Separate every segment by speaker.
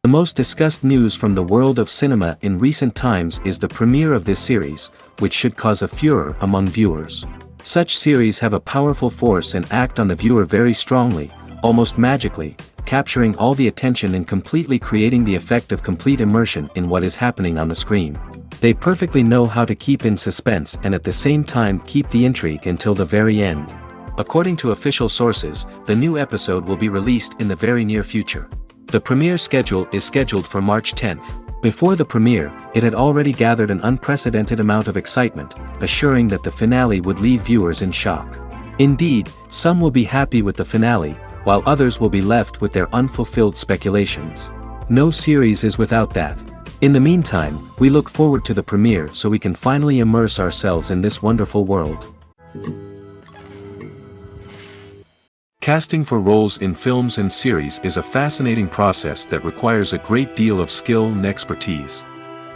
Speaker 1: The most discussed news from the world of cinema in recent times is the premiere of this series, which should cause a furor among viewers. Such series have a powerful force and act on the viewer very strongly, almost magically, capturing all the attention and completely creating the effect of complete immersion in what is happening on the screen. They perfectly know how to keep in suspense and at the same time keep the intrigue until the very end. According to official sources, the new episode will be released in the very near future. The premiere schedule is scheduled for March 10th. Before the premiere, it had already gathered an unprecedented amount of excitement, assuring that the finale would leave viewers in shock. Indeed, some will be happy with the finale, while others will be left with their unfulfilled speculations. No series is without that. In the meantime, we look forward to the premiere so we can finally immerse ourselves in this wonderful world. Casting for roles in films and series is a fascinating process that requires a great deal of skill and expertise.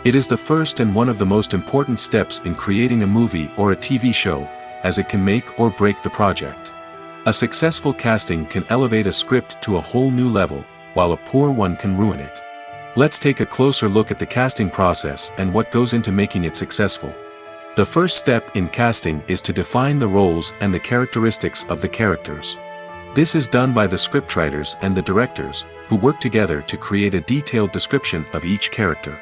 Speaker 1: It is the first and one of the most important steps in creating a movie or a TV show, as it can make or break the project. A successful casting can elevate a script to a whole new level, while a poor one can ruin it. Let's take a closer look at the casting process and what goes into making it successful. The first step in casting is to define the roles and the characteristics of the characters. This is done by the scriptwriters and the directors, who work together to create a detailed description of each character.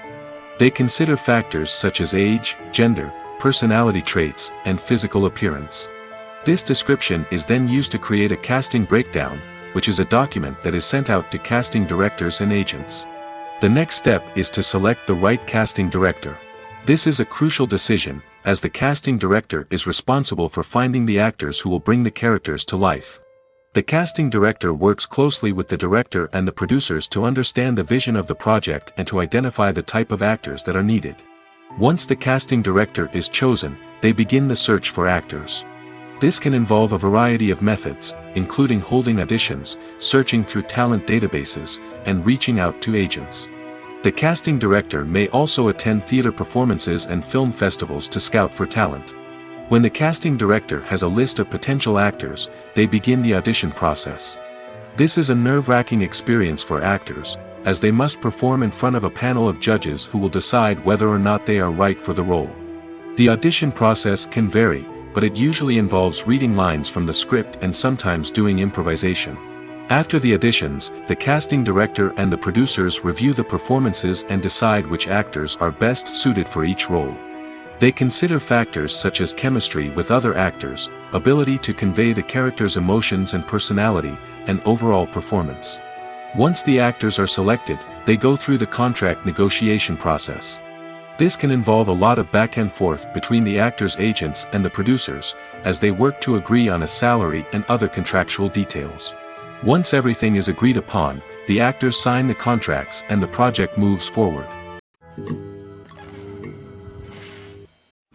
Speaker 1: They consider factors such as age, gender, personality traits, and physical appearance. This description is then used to create a casting breakdown, which is a document that is sent out to casting directors and agents. The next step is to select the right casting director. This is a crucial decision, as the casting director is responsible for finding the actors who will bring the characters to life. The casting director works closely with the director and the producers to understand the vision of the project and to identify the type of actors that are needed. Once the casting director is chosen, they begin the search for actors. This can involve a variety of methods, including holding auditions, searching through talent databases, and reaching out to agents. The casting director may also attend theater performances and film festivals to scout for talent. When the casting director has a list of potential actors, they begin the audition process. This is a nerve-wracking experience for actors, as they must perform in front of a panel of judges who will decide whether or not they are right for the role. The audition process can vary, but it usually involves reading lines from the script and sometimes doing improvisation. After the auditions, the casting director and the producers review the performances and decide which actors are best suited for each role. They consider factors such as chemistry with other actors, ability to convey the character's emotions and personality, and overall performance. Once the actors are selected, they go through the contract negotiation process. This can involve a lot of back and forth between the actors' agents and the producers, as they work to agree on a salary and other contractual details. Once everything is agreed upon, the actors sign the contracts and the project moves forward.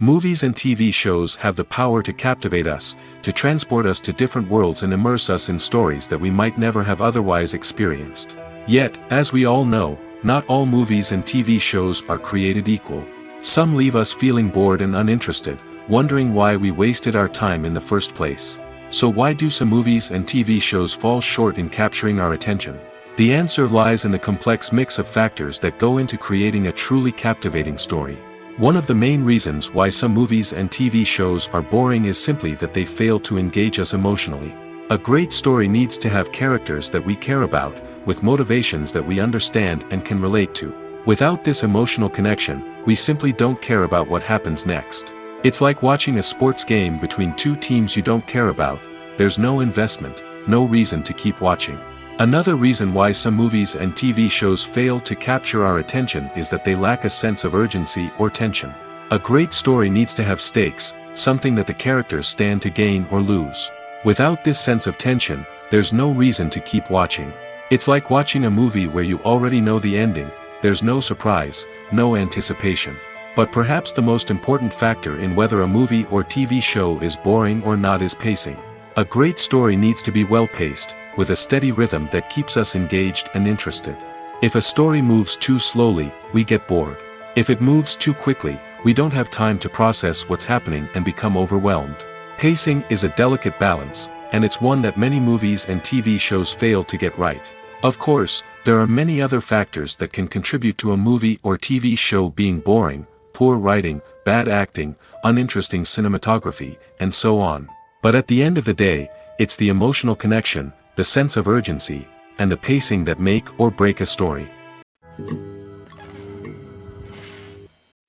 Speaker 1: Movies and TV shows have the power to captivate us, to transport us to different worlds and immerse us in stories that we might never have otherwise experienced. Yet, as we all know, not all movies and TV shows are created equal. Some leave us feeling bored and uninterested, wondering why we wasted our time in the first place. So why do some movies and TV shows fall short in capturing our attention? The answer lies in the complex mix of factors that go into creating a truly captivating story. One of the main reasons why some movies and TV shows are boring is simply that they fail to engage us emotionally. A great story needs to have characters that we care about, with motivations that we understand and can relate to. Without this emotional connection, we simply don't care about what happens next. It's like watching a sports game between two teams you don't care about. There's no investment, no reason to keep watching. Another reason why some movies and TV shows fail to capture our attention is that they lack a sense of urgency or tension. A great story needs to have stakes, something that the characters stand to gain or lose. Without this sense of tension, there's no reason to keep watching. It's like watching a movie where you already know the ending. There's no surprise, no anticipation. But perhaps the most important factor in whether a movie or TV show is boring or not is pacing. A great story needs to be well-paced, with a steady rhythm that keeps us engaged and interested. If a story moves too slowly, we get bored. If it moves too quickly, we don't have time to process what's happening and become overwhelmed. Pacing is a delicate balance, and it's one that many movies and TV shows fail to get right. Of course, there are many other factors that can contribute to a movie or TV show being boring: poor writing, bad acting, uninteresting cinematography, and so on. But at the end of the day, it's the emotional connection, the sense of urgency, and the pacing that make or break a story.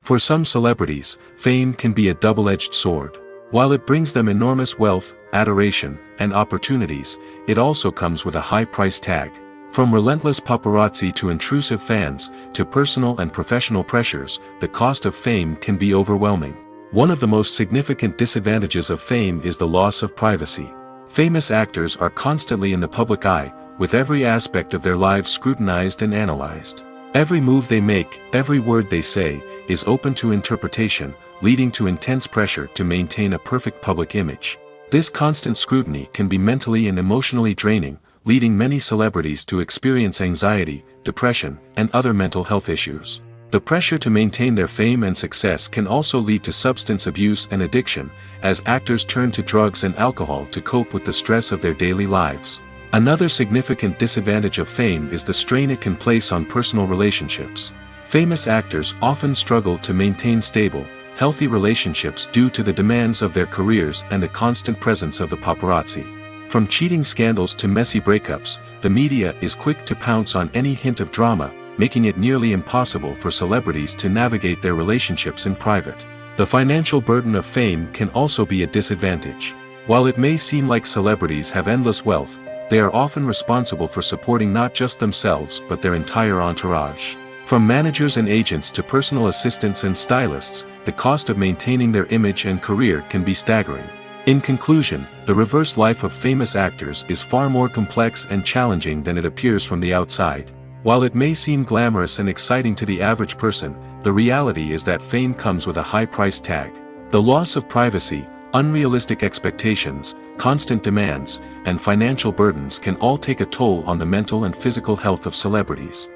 Speaker 1: For some celebrities, fame can be a double-edged sword. While it brings them enormous wealth, adoration, and opportunities, it also comes with a high price tag. From relentless paparazzi to intrusive fans, to personal and professional pressures, the cost of fame can be overwhelming. One of the most significant disadvantages of fame is the loss of privacy. Famous actors are constantly in the public eye, with every aspect of their lives scrutinized and analyzed. Every move they make, every word they say, is open to interpretation, leading to intense pressure to maintain a perfect public image. This constant scrutiny can be mentally and emotionally draining, leading many celebrities to experience anxiety, depression, and other mental health issues. The pressure to maintain their fame and success can also lead to substance abuse and addiction, as actors turn to drugs and alcohol to cope with the stress of their daily lives. Another significant disadvantage of fame is the strain it can place on personal relationships. Famous actors often struggle to maintain stable, healthy relationships due to the demands of their careers and the constant presence of the paparazzi. From cheating scandals to messy breakups, the media is quick to pounce on any hint of drama, making it nearly impossible for celebrities to navigate their relationships in private. The financial burden of fame can also be a disadvantage. While it may seem like celebrities have endless wealth, they are often responsible for supporting not just themselves but their entire entourage. From managers and agents to personal assistants and stylists, the cost of maintaining their image and career can be staggering. In conclusion, the reverse life of famous actors is far more complex and challenging than it appears from the outside. While it may seem glamorous and exciting to the average person, the reality is that fame comes with a high price tag. The loss of privacy, unrealistic expectations, constant demands, and financial burdens can all take a toll on the mental and physical health of celebrities.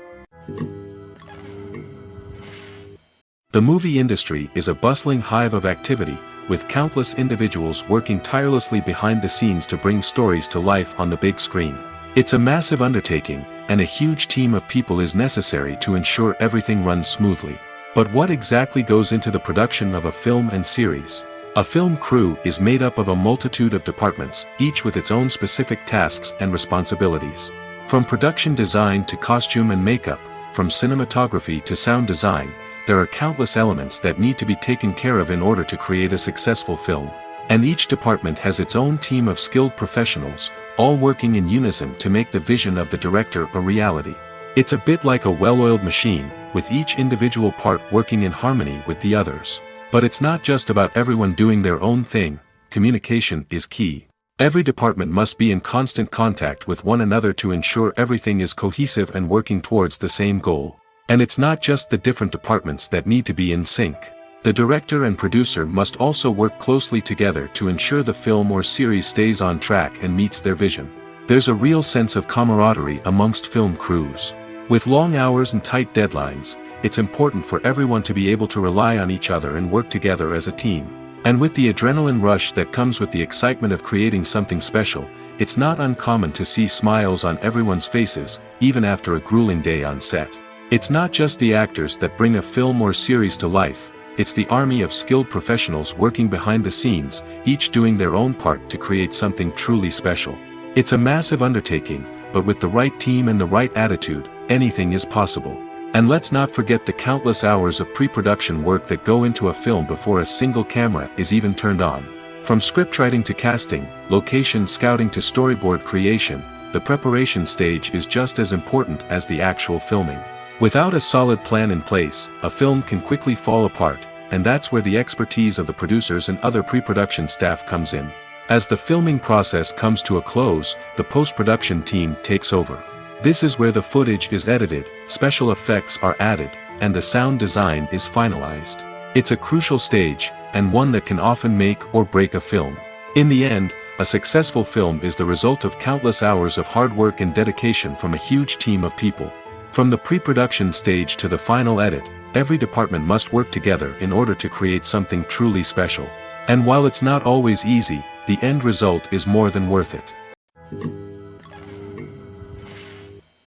Speaker 1: The movie industry is a bustling hive of activity, with countless individuals working tirelessly behind the scenes to bring stories to life on the big screen. It's a massive undertaking, and a huge team of people is necessary to ensure everything runs smoothly. But what exactly goes into the production of a film and series? A film crew is made up of a multitude of departments, each with its own specific tasks and responsibilities. From production design to costume and makeup, from cinematography to sound design, there are countless elements that need to be taken care of in order to create a successful film. And each department has its own team of skilled professionals, all working in unison to make the vision of the director a reality. It's a bit like a well-oiled machine, with each individual part working in harmony with the others. But it's not just about everyone doing their own thing. Communication is key. Every department must be in constant contact with one another to ensure everything is cohesive and working towards the same goal. And it's not just the different departments that need to be in sync. The director and producer must also work closely together to ensure the film or series stays on track and meets their vision. There's a real sense of camaraderie amongst film crews. With long hours and tight deadlines, it's important for everyone to be able to rely on each other and work together as a team. And with the adrenaline rush that comes with the excitement of creating something special, it's not uncommon to see smiles on everyone's faces, even after a grueling day on set. It's not just the actors that bring a film or series to life, it's the army of skilled professionals working behind the scenes, each doing their own part to create something truly special. It's a massive undertaking, but with the right team and the right attitude, anything is possible. And let's not forget the countless hours of pre-production work that go into a film before a single camera is even turned on. From scriptwriting to casting, location scouting to storyboard creation, the preparation stage is just as important as the actual filming. Without a solid plan in place, a film can quickly fall apart, and that's where the expertise of the producers and other pre-production staff comes in. As the filming process comes to a close, the post-production team takes over. This is where the footage is edited, special effects are added, and the sound design is finalized. It's a crucial stage, and one that can often make or break a film. In the end, a successful film is the result of countless hours of hard work and dedication from a huge team of people. From the pre-production stage to the final edit, every department must work together in order to create something truly special. And while it's not always easy, the end result is more than worth it.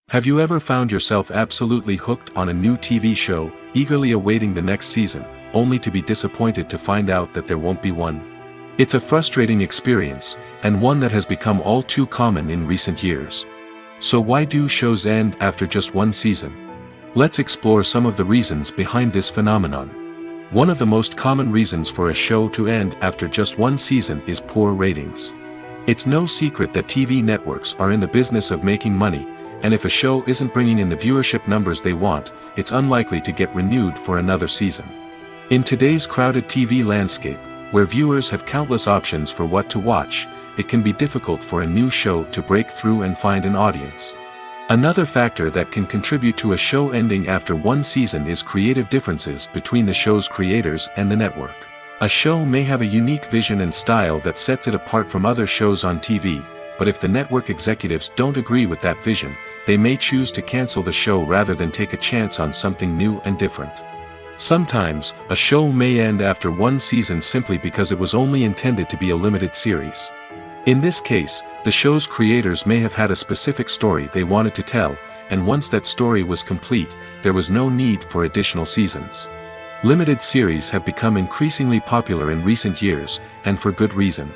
Speaker 1: Have you ever found yourself absolutely hooked on a new TV show, eagerly awaiting the next season, only to be disappointed to find out that there won't be one? It's a frustrating experience, and one that has become all too common in recent years. So why do shows end after just one season? Let's explore some of the reasons behind this phenomenon. One of the most common reasons for a show to end after just one season is poor ratings. It's no secret that TV networks are in the business of making money, and if a show isn't bringing in the viewership numbers they want, it's unlikely to get renewed for another season. In today's crowded TV landscape, where viewers have countless options for what to watch, it can be difficult for a new show to break through and find an audience. Another factor that can contribute to a show ending after one season is creative differences between the show's creators and the network. A show may have a unique vision and style that sets it apart from other shows on TV, but if the network executives don't agree with that vision, they may choose to cancel the show rather than take a chance on something new and different. Sometimes, a show may end after one season simply because it was only intended to be a limited series. In this case, the show's creators may have had a specific story they wanted to tell, and once that story was complete, there was no need for additional seasons. Limited series have become increasingly popular in recent years, and for good reason.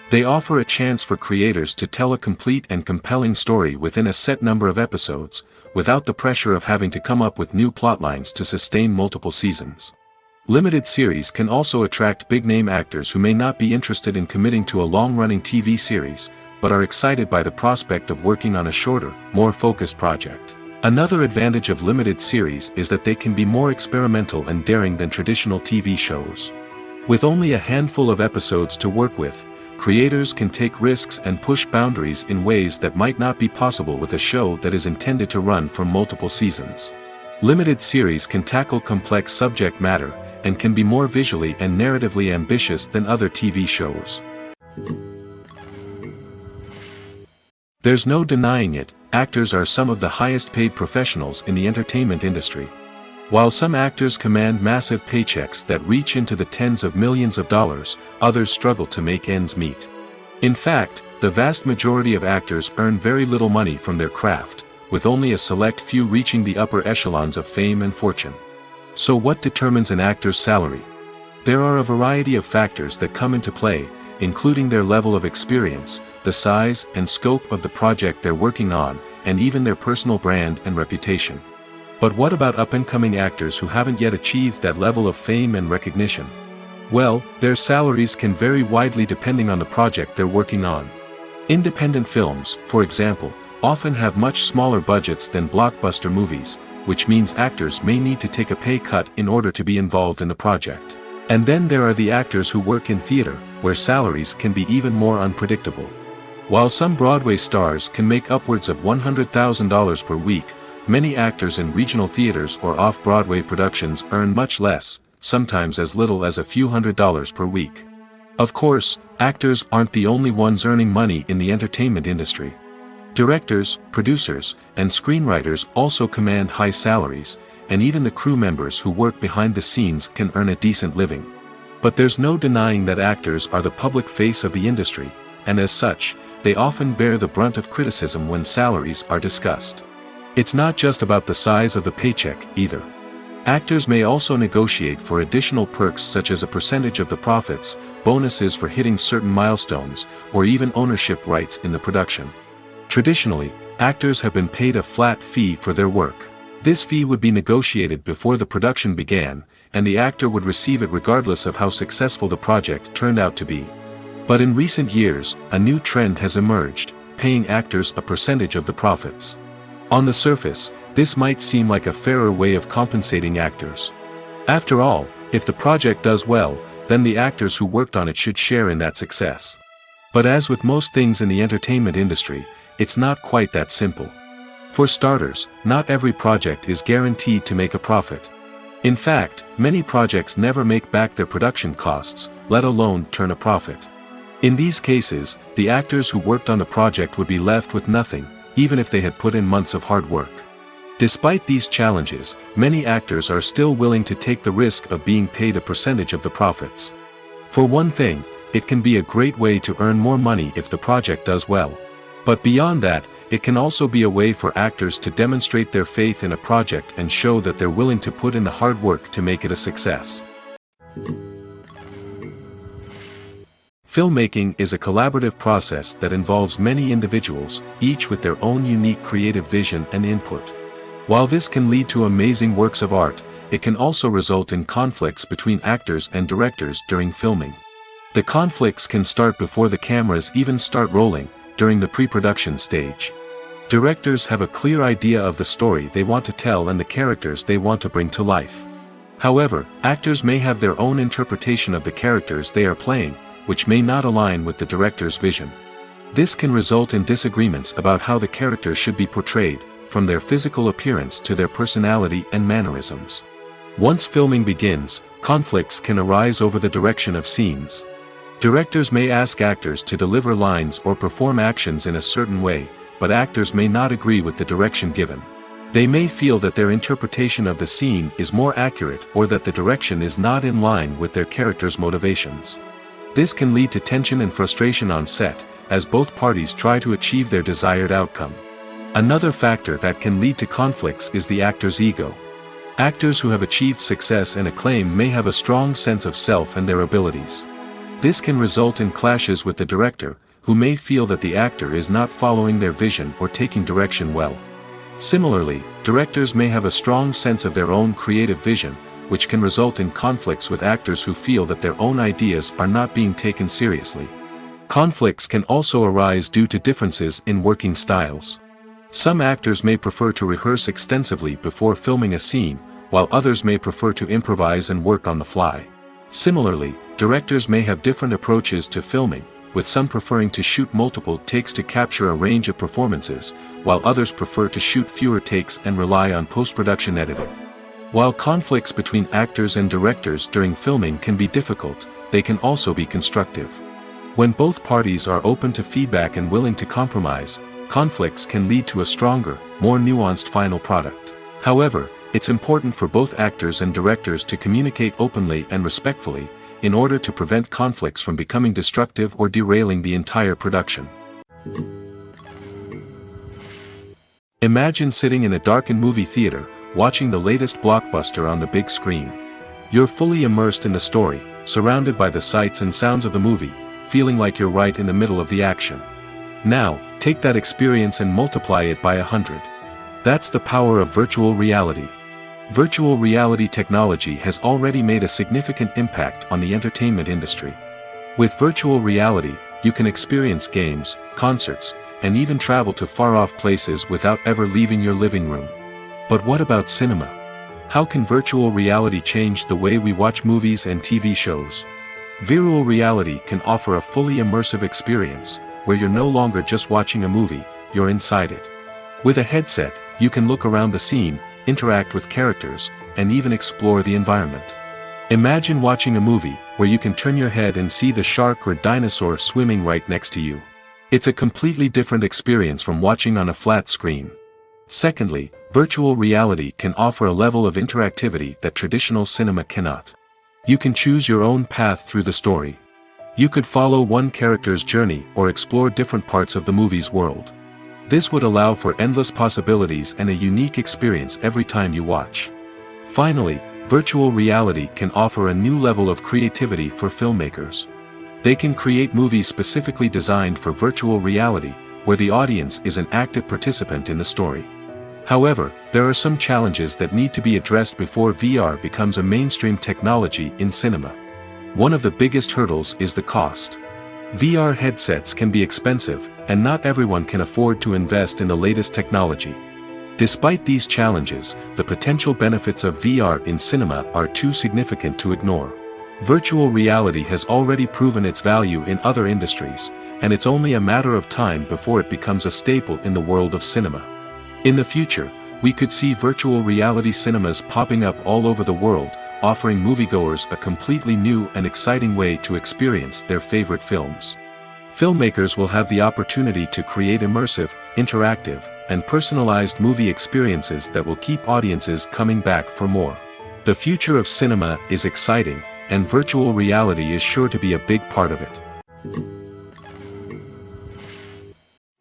Speaker 1: They offer a chance for creators to tell a complete and compelling story within a set number of episodes, without the pressure of having to come up with new plotlines to sustain multiple seasons. Limited series can also attract big-name actors who may not be interested in committing to a long-running TV series, but are excited by the prospect of working on a shorter, more focused project. Another advantage of limited series is that they can be more experimental and daring than traditional TV shows. With only a handful of episodes to work with, creators can take risks and push boundaries in ways that might not be possible with a show that is intended to run for multiple seasons. Limited series can tackle complex subject matter, and can be more visually and narratively ambitious than other TV shows. There's no denying it, actors are some of the highest paid professionals in the entertainment industry. While some actors command massive paychecks that reach into the tens of millions of dollars, others struggle to make ends meet. In fact, the vast majority of actors earn very little money from their craft, with only a select few reaching the upper echelons of fame and fortune. So what determines an actor's salary? There are a variety of factors that come into play, including their level of experience, the size and scope of the project they're working on, and even their personal brand and reputation. But what about up-and-coming actors who haven't yet achieved that level of fame and recognition? Well, their salaries can vary widely depending on the project they're working on. Independent films, for example, often have much smaller budgets than blockbuster movies, which means actors may need to take a pay cut in order to be involved in the project. And then there are the actors who work in theater, where salaries can be even more unpredictable. While some Broadway stars can make upwards of $100,000 per week, many actors in regional theaters or off-Broadway productions earn much less, sometimes as little as a few $100s per week. Of course, actors aren't the only ones earning money in the entertainment industry. Directors, producers, and screenwriters also command high salaries, and even the crew members who work behind the scenes can earn a decent living. But there's no denying that actors are the public face of the industry, and as such, they often bear the brunt of criticism when salaries are discussed. It's not just about the size of the paycheck, either. Actors may also negotiate for additional perks such as a percentage of the profits, bonuses for hitting certain milestones, or even ownership rights in the production. Traditionally, actors have been paid a flat fee for their work. This fee would be negotiated before the production began, and the actor would receive it regardless of how successful the project turned out to be. But in recent years, a new trend has emerged, paying actors a percentage of the profits. On the surface, this might seem like a fairer way of compensating actors. After all, if the project does well, then the actors who worked on it should share in that success. But as with most things in the entertainment industry, it's not quite that simple. For starters, not every project is guaranteed to make a profit. In fact, many projects never make back their production costs, let alone turn a profit. In these cases, the actors who worked on the project would be left with nothing, even if they had put in months of hard work. Despite these challenges, many actors are still willing to take the risk of being paid a percentage of the profits. For one thing, it can be a great way to earn more money if the project does well. But beyond that, it can also be a way for actors to demonstrate their faith in a project and show that they're willing to put in the hard work to make it a success. Filmmaking is a collaborative process that involves many individuals, each with their own unique creative vision and input. While this can lead to amazing works of art, it can also result in conflicts between actors and directors during filming. The conflicts can start before the cameras even start rolling, during the pre-production stage. Directors have a clear idea of the story they want to tell and the characters they want to bring to life. However, actors may have their own interpretation of the characters they are playing, which may not align with the director's vision. This can result in disagreements about how the characters should be portrayed, from their physical appearance to their personality and mannerisms. Once filming begins, conflicts can arise over the direction of scenes. Directors may ask actors to deliver lines or perform actions in a certain way, but actors may not agree with the direction given. They may feel that their interpretation of the scene is more accurate or that the direction is not in line with their character's motivations. This can lead to tension and frustration on set, as both parties try to achieve their desired outcome. Another factor that can lead to conflicts is the actor's ego. Actors who have achieved success and acclaim may have a strong sense of self and their abilities. This can result in clashes with the director, who may feel that the actor is not following their vision or taking direction well. Similarly, directors may have a strong sense of their own creative vision, which can result in conflicts with actors who feel that their own ideas are not being taken seriously. Conflicts can also arise due to differences in working styles. Some actors may prefer to rehearse extensively before filming a scene, while others may prefer to improvise and work on the fly. Similarly, directors may have different approaches to filming, with some preferring to shoot multiple takes to capture a range of performances, while others prefer to shoot fewer takes and rely on post-production editing. While conflicts between actors and directors during filming can be difficult, they can also be constructive. When both parties are open to feedback and willing to compromise, conflicts can lead to a stronger, more nuanced final product. However, it's important for both actors and directors to communicate openly and respectfully, in order to prevent conflicts from becoming destructive or derailing the entire production. Imagine sitting in a darkened movie theater, watching the latest blockbuster on the big screen. You're fully immersed in the story, surrounded by the sights and sounds of the movie, feeling like you're right in the middle of the action. Now, take that experience and multiply it by 100. That's the power of virtual reality. Virtual reality technology has already made a significant impact on the entertainment industry. With virtual reality, you can experience games, concerts, and even travel to far-off places without ever leaving your living room. But what about cinema? How can virtual reality change the way we watch movies and TV shows? Virtual reality can offer a fully immersive experience, where you're no longer just watching a movie, you're inside it. With a headset, you can look around the scene, interact with characters, and even explore the environment. Imagine watching a movie where you can turn your head and see the shark or dinosaur swimming right next to you. It's a completely different experience from watching on a flat screen. Secondly, virtual reality can offer a level of interactivity that traditional cinema cannot. You can choose your own path through the story. You could follow one character's journey or explore different parts of the movie's world. This would allow for endless possibilities and a unique experience every time you watch. Finally, virtual reality can offer a new level of creativity for filmmakers. They can create movies specifically designed for virtual reality, where the audience is an active participant in the story. However, there are some challenges that need to be addressed before VR becomes a mainstream technology in cinema. One of the biggest hurdles is the cost. VR headsets can be expensive, and not everyone can afford to invest in the latest technology. Despite these challenges, the potential benefits of VR in cinema are too significant to ignore. Virtual reality has already proven its value in other industries, and it's only a matter of time before it becomes a staple in the world of cinema. In the future, we could see virtual reality cinemas popping up all over the world, offering moviegoers a completely new and exciting way to experience their favorite films. Filmmakers will have the opportunity to create immersive, interactive, and personalized movie experiences that will keep audiences coming back for more. The future of cinema is exciting, and virtual reality is sure to be a big part of it.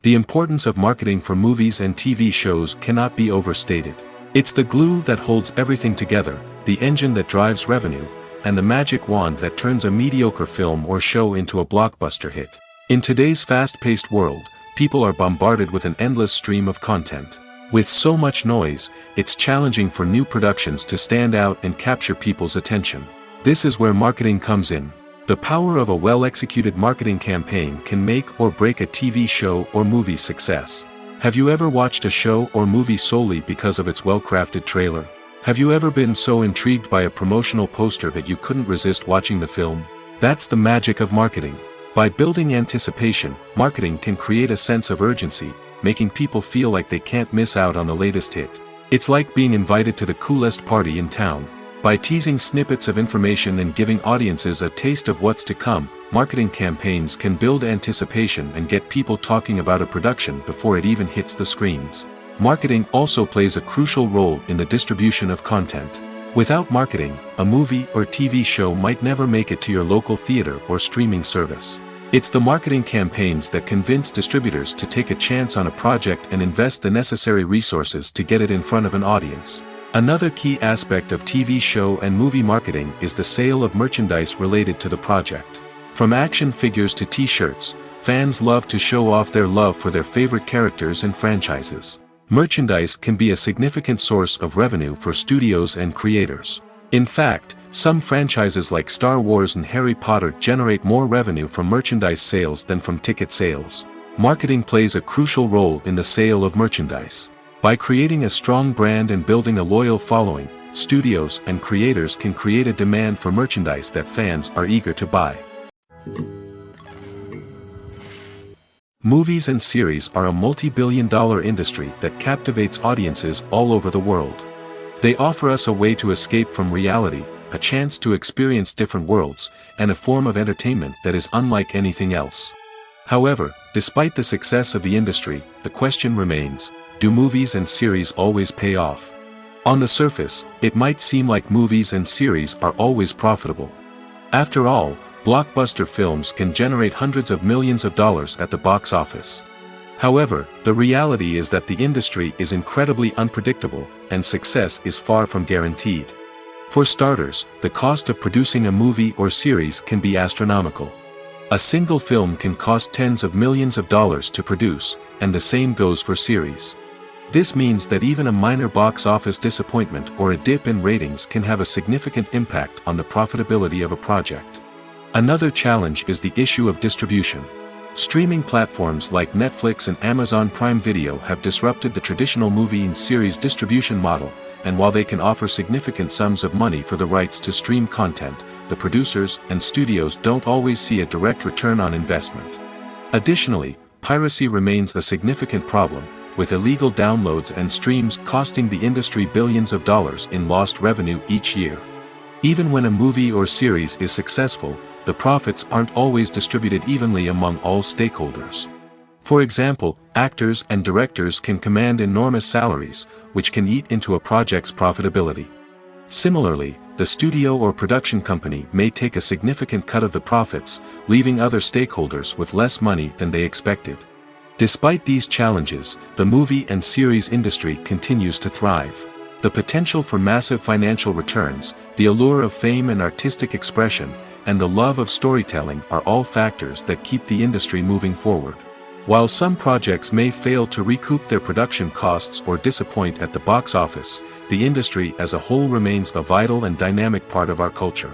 Speaker 1: The importance of marketing for movies and TV shows cannot be overstated. It's the glue that holds everything together, the engine that drives revenue, and the magic wand that turns a mediocre film or show into a blockbuster hit. In today's fast-paced world, people are bombarded with an endless stream of content. With so much noise, it's challenging for new productions to stand out and capture people's attention. This is where marketing comes in. The power of a well-executed marketing campaign can make or break a TV show or movie's success. Have you ever watched a show or movie solely because of its well-crafted trailer? Have you ever been so intrigued by a promotional poster that you couldn't resist watching the film? That's the magic of marketing. By building anticipation, marketing can create a sense of urgency, making people feel like they can't miss out on the latest hit. It's like being invited to the coolest party in town. By teasing snippets of information and giving audiences a taste of what's to come, marketing campaigns can build anticipation and get people talking about a production before it even hits the screens. Marketing also plays a crucial role in the distribution of content. Without marketing, a movie or TV show might never make it to your local theater or streaming service. It's the marketing campaigns that convince distributors to take a chance on a project and invest the necessary resources to get it in front of an audience. Another key aspect of TV show and movie marketing is the sale of merchandise related to the project. From action figures to t-shirts, fans love to show off their love for their favorite characters and franchises. Merchandise can be a significant source of revenue for studios and creators. In fact, some franchises like Star Wars and Harry Potter generate more revenue from merchandise sales than from ticket sales. Marketing plays a crucial role in the sale of merchandise. By creating a strong brand and building a loyal following, studios and creators can create a demand for merchandise that fans are eager to buy. Movies and series are a multi-billion-dollar industry that captivates audiences all over the world. They offer us a way to escape from reality, a chance to experience different worlds, and a form of entertainment that is unlike anything else. However, despite the success of the industry, the question remains: do movies and series always pay off? On the surface, it might seem like movies and series are always profitable. After all, blockbuster films can generate hundreds of millions of dollars at the box office. However, the reality is that the industry is incredibly unpredictable, and success is far from guaranteed. For starters, the cost of producing a movie or series can be astronomical. A single film can cost tens of millions of dollars to produce, and the same goes for series. This means that even a minor box office disappointment or a dip in ratings can have a significant impact on the profitability of a project. Another challenge is the issue of distribution. Streaming platforms like Netflix and Amazon Prime Video have disrupted the traditional movie and series distribution model, and while they can offer significant sums of money for the rights to stream content, the producers and studios don't always see a direct return on investment. Additionally, piracy remains a significant problem, with illegal downloads and streams costing the industry billions of dollars in lost revenue each year. Even when a movie or series is successful, the profits aren't always distributed evenly among all stakeholders. For example, actors and directors can command enormous salaries, which can eat into a project's profitability. Similarly, the studio or production company may take a significant cut of the profits, leaving other stakeholders with less money than they expected. Despite these challenges, the movie and series industry continues to thrive. The potential for massive financial returns, the allure of fame and artistic expression, and the love of storytelling are all factors that keep the industry moving forward. While some projects may fail to recoup their production costs or disappoint at the box office, the industry as a whole remains a vital and dynamic part of our culture.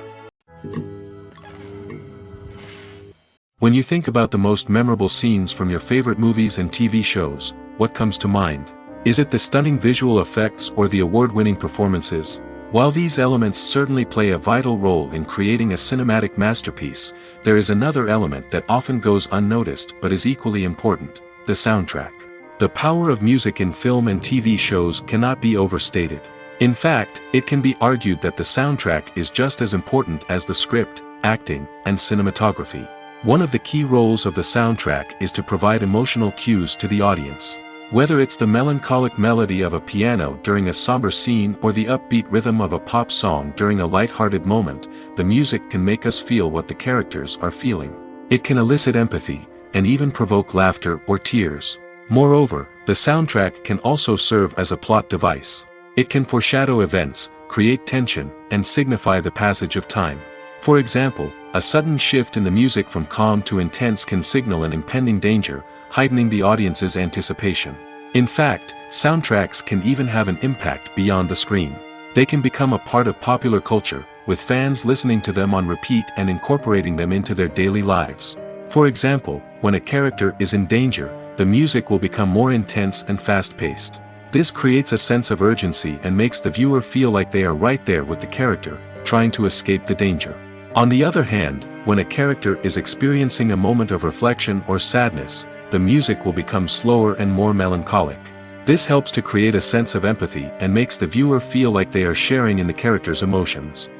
Speaker 1: When you think about the most memorable scenes from your favorite movies and TV shows, what comes to mind? Is it the stunning visual effects or the award-winning performances? While these elements certainly play a vital role in creating a cinematic masterpiece, there is another element that often goes unnoticed but is equally important: the soundtrack. The power of music in film and TV shows cannot be overstated. In fact, it can be argued that the soundtrack is just as important as the script, acting, and cinematography. One of the key roles of the soundtrack is to provide emotional cues to the audience. Whether it's the melancholic melody of a piano during a somber scene or the upbeat rhythm of a pop song during a light-hearted moment, the music can make us feel what the characters are feeling. It can elicit empathy, and even provoke laughter or tears. Moreover, the soundtrack can also serve as a plot device. It can foreshadow events, create tension, and signify the passage of time. For example, a sudden shift in the music from calm to intense can signal an impending danger, heightening the audience's anticipation. In fact, soundtracks can even have an impact beyond the screen. They can become a part of popular culture, with fans listening to them on repeat and incorporating them into their daily lives. For example, when a character is in danger, the music will become more intense and fast-paced. This creates a sense of urgency and makes the viewer feel like they are right there with the character, trying to escape the danger. On the other hand, when a character is experiencing a moment of reflection or sadness, the music will become slower and more melancholic. This helps to create a sense of empathy and makes the viewer feel like they are sharing in the character's emotions.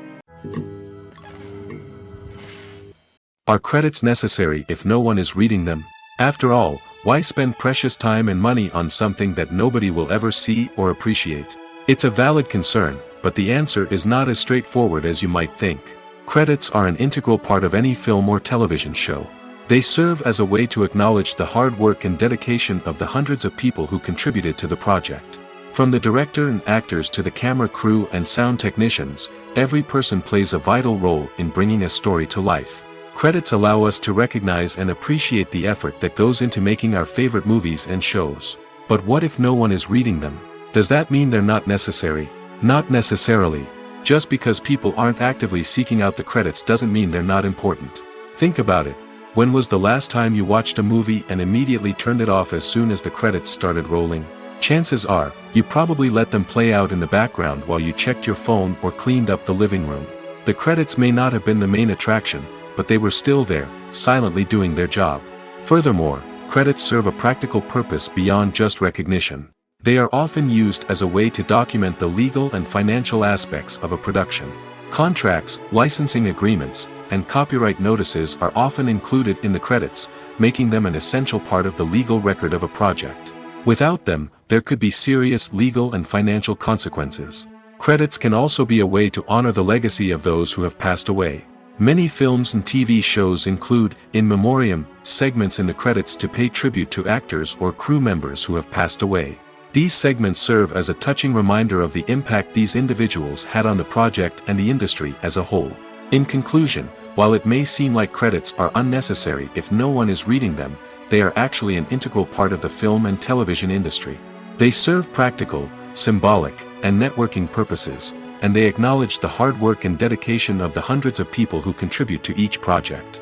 Speaker 1: Are credits necessary if no one is reading them? After all, why spend precious time and money on something that nobody will ever see or appreciate? It's a valid concern, but the answer is not as straightforward as you might think. Credits are an integral part of any film or television show. They serve as a way to acknowledge the hard work and dedication of the hundreds of people who contributed to the project. From the director and actors to the camera crew and sound technicians, every person plays a vital role in bringing a story to life. Credits allow us to recognize and appreciate the effort that goes into making our favorite movies and shows. But what if no one is reading them? Does that mean they're not necessary? Not necessarily. Just because people aren't actively seeking out the credits doesn't mean they're not important. Think about it. When was the last time you watched a movie and immediately turned it off as soon as the credits started rolling? Chances are, you probably let them play out in the background while you checked your phone or cleaned up the living room. The credits may not have been the main attraction, but they were still there, silently doing their job. Furthermore, credits serve a practical purpose beyond just recognition. They are often used as a way to document the legal and financial aspects of a production. Contracts, licensing agreements, and copyright notices are often included in the credits, making them an essential part of the legal record of a project. Without them, there could be serious legal and financial consequences. Credits can also be a way to honor the legacy of those who have passed away. Many films and TV shows include, in memoriam, segments in the credits to pay tribute to actors or crew members who have passed away. These segments serve as a touching reminder of the impact these individuals had on the project and the industry as a whole. In conclusion, while it may seem like credits are unnecessary if no one is reading them, they are actually an integral part of the film and television industry. They serve practical, symbolic, and networking purposes, and they acknowledge the hard work and dedication of the hundreds of people who contribute to each project.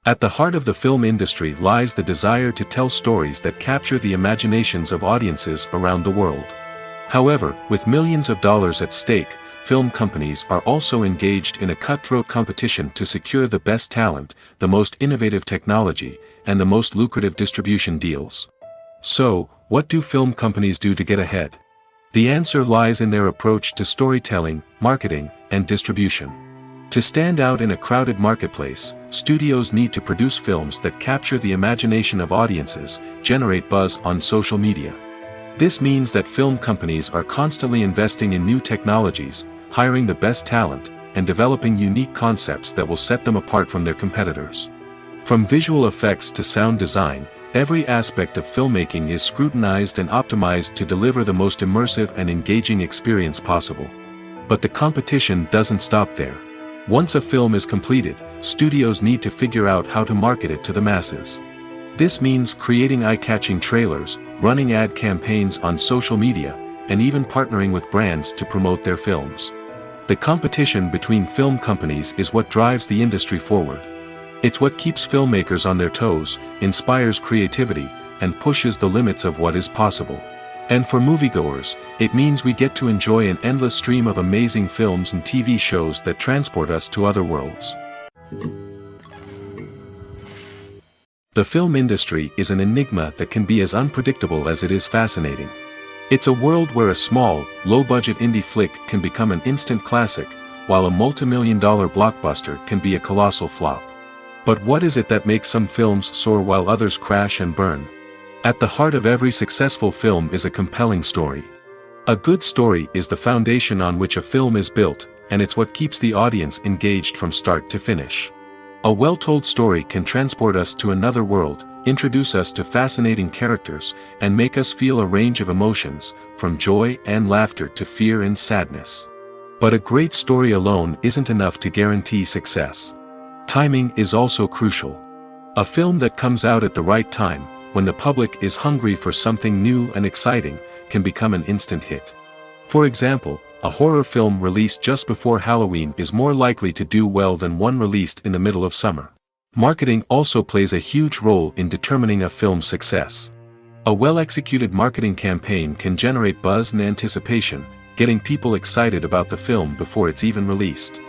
Speaker 1: At the heart of the film industry lies the desire to tell stories that capture the imaginations of audiences around the world. However, with millions of dollars at stake, film companies are also engaged in a cutthroat competition to secure the best talent, the most innovative technology, and the most lucrative distribution deals. So, what do film companies do to get ahead? The answer lies in their approach to storytelling, marketing, and distribution. To stand out in a crowded marketplace, studios need to produce films that capture the imagination of audiences, generate buzz on social media. This means that film companies are constantly investing in new technologies, hiring the best talent, and developing unique concepts that will set them apart from their competitors. From visual effects to sound design, every aspect of filmmaking is scrutinized and optimized to deliver the most immersive and engaging experience possible. But the competition doesn't stop there. Once a film is completed, studios need to figure out how to market it to the masses. This means creating eye-catching trailers, running ad campaigns on social media, and even partnering with brands to promote their films. The competition between film companies is what drives the industry forward. It's what keeps filmmakers on their toes, inspires creativity, and pushes the limits of what is possible. And for moviegoers, it means we get to enjoy an endless stream of amazing films and TV shows that transport us to other worlds. The film industry is an enigma that can be as unpredictable as it is fascinating. It's a world where a small, low-budget indie flick can become an instant classic, while a multi-million-dollar blockbuster can be a colossal flop. But what is it that makes some films soar while others crash and burn? At the heart of every successful film is a compelling story. A good story is the foundation on which a film is built, and it's what keeps the audience engaged from start to finish. A well-told story can transport us to another world, introduce us to fascinating characters, and make us feel a range of emotions, from joy and laughter to fear and sadness. But a great story alone isn't enough to guarantee success. Timing is also crucial. A film that comes out at the right time, when the public is hungry for something new and exciting, can become an instant hit. For example, a horror film released just before Halloween is more likely to do well than one released in the middle of summer. Marketing also plays a huge role in determining a film's success. A well-executed marketing campaign can generate buzz and anticipation, getting people excited about the film before it's even released.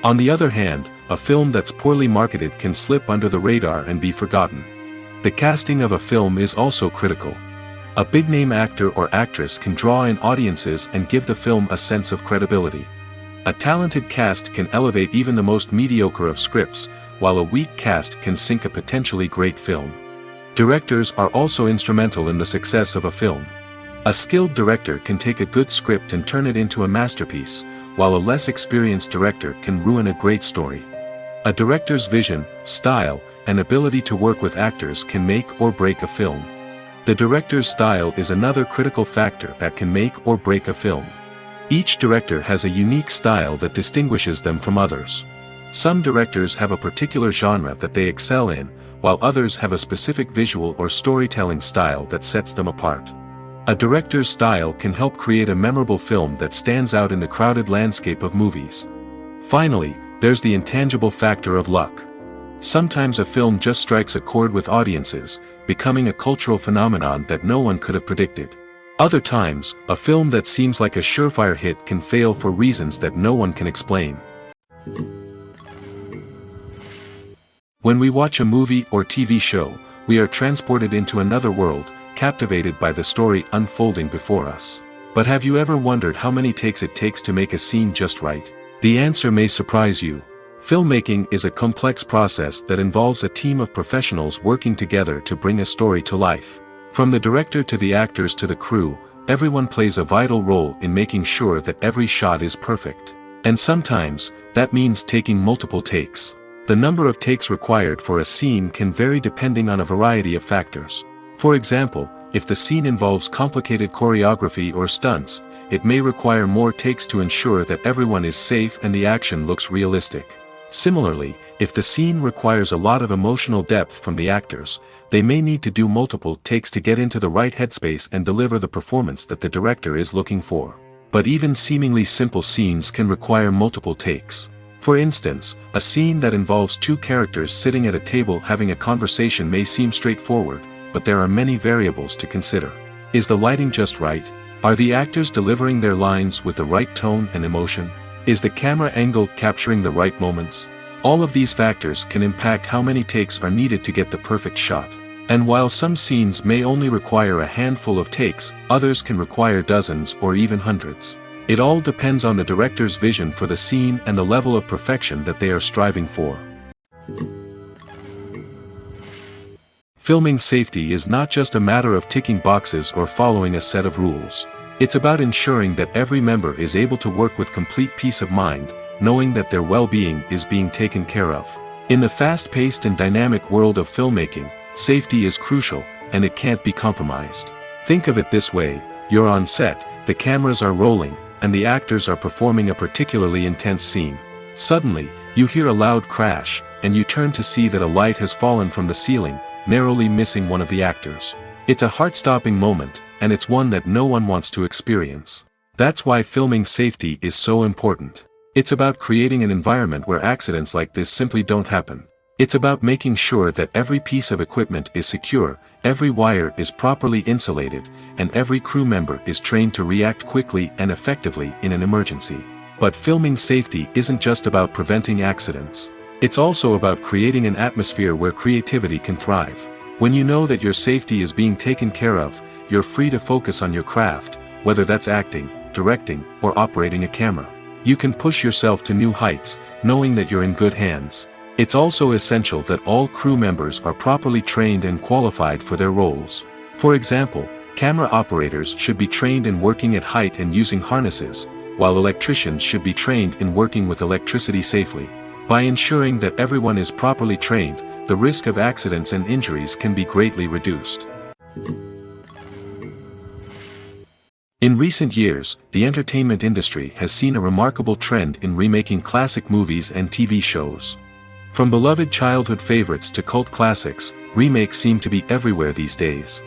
Speaker 1: On the other hand, a film that's poorly marketed can slip under the radar and be forgotten. The casting of a film is also critical. A big-name actor or actress can draw in audiences and give the film a sense of credibility. A talented cast can elevate even the most mediocre of scripts, while a weak cast can sink a potentially great film. Directors are also instrumental in the success of a film. A skilled director can take a good script and turn it into a masterpiece, while a less experienced director can ruin a great story. A director's vision, style, and ability to work with actors can make or break a film. The director's style is another critical factor that can make or break a film. Each director has a unique style that distinguishes them from others. Some directors have a particular genre that they excel in, while others have a specific visual or storytelling style that sets them apart. A director's style can help create a memorable film that stands out in the crowded landscape of movies. Finally, there's the intangible factor of luck. Sometimes a film just strikes a chord with audiences, becoming a cultural phenomenon that no one could have predicted. Other times, a film that seems like a surefire hit can fail for reasons that no one can explain. When we watch a movie or TV show, we are transported into another world, captivated by the story unfolding before us. But have you ever wondered how many takes it takes to make a scene just right? The answer may surprise you. Filmmaking is a complex process that involves a team of professionals working together to bring a story to life. From the director to the actors to the crew, everyone plays a vital role in making sure that every shot is perfect. And sometimes, that means taking multiple takes. The number of takes required for a scene can vary depending on a variety of factors. For example, if the scene involves complicated choreography or stunts, it may require more takes to ensure that everyone is safe and the action looks realistic. Similarly, if the scene requires a lot of emotional depth from the actors, they may need to do multiple takes to get into the right headspace and deliver the performance that the director is looking for. But even seemingly simple scenes can require multiple takes. For instance, a scene that involves two characters sitting at a table having a conversation may seem straightforward, but there are many variables to consider. Is the lighting just right? Are the actors delivering their lines with the right tone and emotion? Is the camera angle capturing the right moments? All of these factors can impact how many takes are needed to get the perfect shot. And while some scenes may only require a handful of takes, others can require dozens or even hundreds. It all depends on the director's vision for the scene and the level of perfection that they are striving for. Filming safety is not just a matter of ticking boxes or following a set of rules. It's about ensuring that every member is able to work with complete peace of mind, knowing that their well-being is being taken care of. In the fast-paced and dynamic world of filmmaking, safety is crucial, and it can't be compromised. Think of it this way: you're on set, the cameras are rolling, and the actors are performing a particularly intense scene. Suddenly, you hear a loud crash, and you turn to see that a light has fallen from the ceiling, narrowly missing one of the actors. It's a heart-stopping moment, and it's one that no one wants to experience. That's why filming safety is so important. It's about creating an environment where accidents like this simply don't happen. It's about making sure that every piece of equipment is secure, every wire is properly insulated, and every crew member is trained to react quickly and effectively in an emergency. But filming safety isn't just about preventing accidents. It's also about creating an atmosphere where creativity can thrive. When you know that your safety is being taken care of, you're free to focus on your craft, whether that's acting, directing, or operating a camera. You can push yourself to new heights, knowing that you're in good hands. It's also essential that all crew members are properly trained and qualified for their roles. For example, camera operators should be trained in working at height and using harnesses, while electricians should be trained in working with electricity safely. By ensuring that everyone is properly trained, the risk of accidents and injuries can be greatly reduced. In recent years, the entertainment industry has seen a remarkable trend in remaking classic movies and TV shows. From beloved childhood favorites to cult classics, remakes seem to be everywhere these days.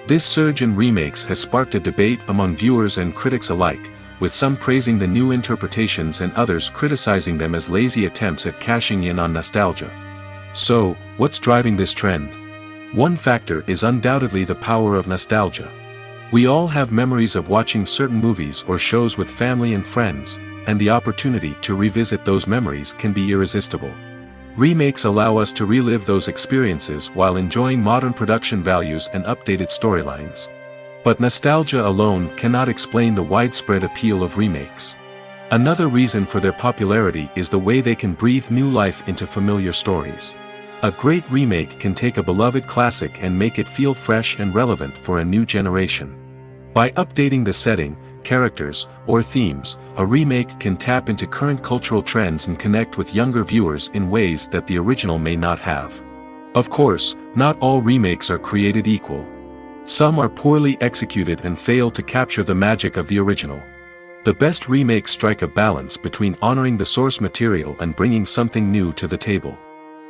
Speaker 1: This surge in remakes has sparked a debate among viewers and critics alike, with some praising the new interpretations and others criticizing them as lazy attempts at cashing in on nostalgia. So, what's driving this trend? One factor is undoubtedly the power of nostalgia. We all have memories of watching certain movies or shows with family and friends, and the opportunity to revisit those memories can be irresistible. Remakes allow us to relive those experiences while enjoying modern production values and updated storylines. But nostalgia alone cannot explain the widespread appeal of remakes. Another reason for their popularity is the way they can breathe new life into familiar stories. A great remake can take a beloved classic and make it feel fresh and relevant for a new generation. By updating the setting, characters, or themes, a remake can tap into current cultural trends and connect with younger viewers in ways that the original may not have. Of course, not all remakes are created equal. Some are poorly executed and fail to capture the magic of the original. The best remakes strike a balance between honoring the source material and bringing something new to the table.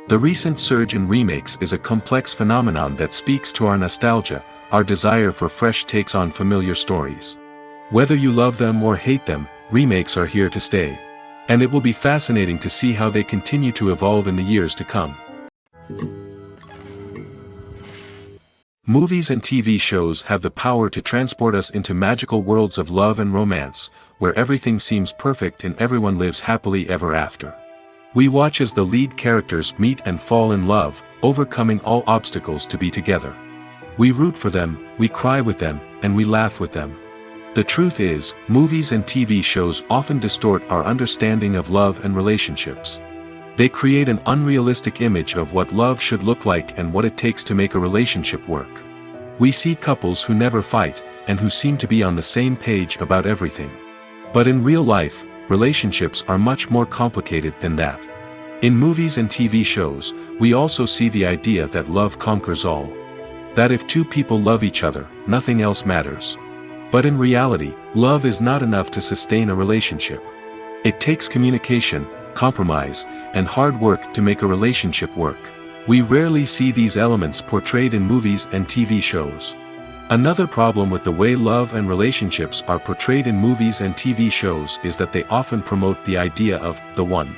Speaker 1: The recent surge in remakes is a complex phenomenon that speaks to our nostalgia, our desire for fresh takes on familiar stories. Whether you love them or hate them, remakes are here to stay. And it will be fascinating to see how they continue to evolve in the years to come. Movies and TV shows have the power to transport us into magical worlds of love and romance, where everything seems perfect and everyone lives happily ever after. We watch as the lead characters meet and fall in love, overcoming all obstacles to be together. We root for them, we cry with them, and we laugh with them. The truth is, movies and TV shows often distort our understanding of love and relationships. They create an unrealistic image of what love should look like and what it takes to make a relationship work. We see couples who never fight, and who seem to be on the same page about everything. But in real life, relationships are much more complicated than that. In movies and TV shows, we also see the idea that love conquers all. That if two people love each other, nothing else matters. But in reality, love is not enough to sustain a relationship. It takes communication, compromise, and hard work to make a relationship work. We rarely see these elements portrayed in movies and TV shows. Another problem with the way love and relationships are portrayed in movies and TV shows is that they often promote the idea of the one.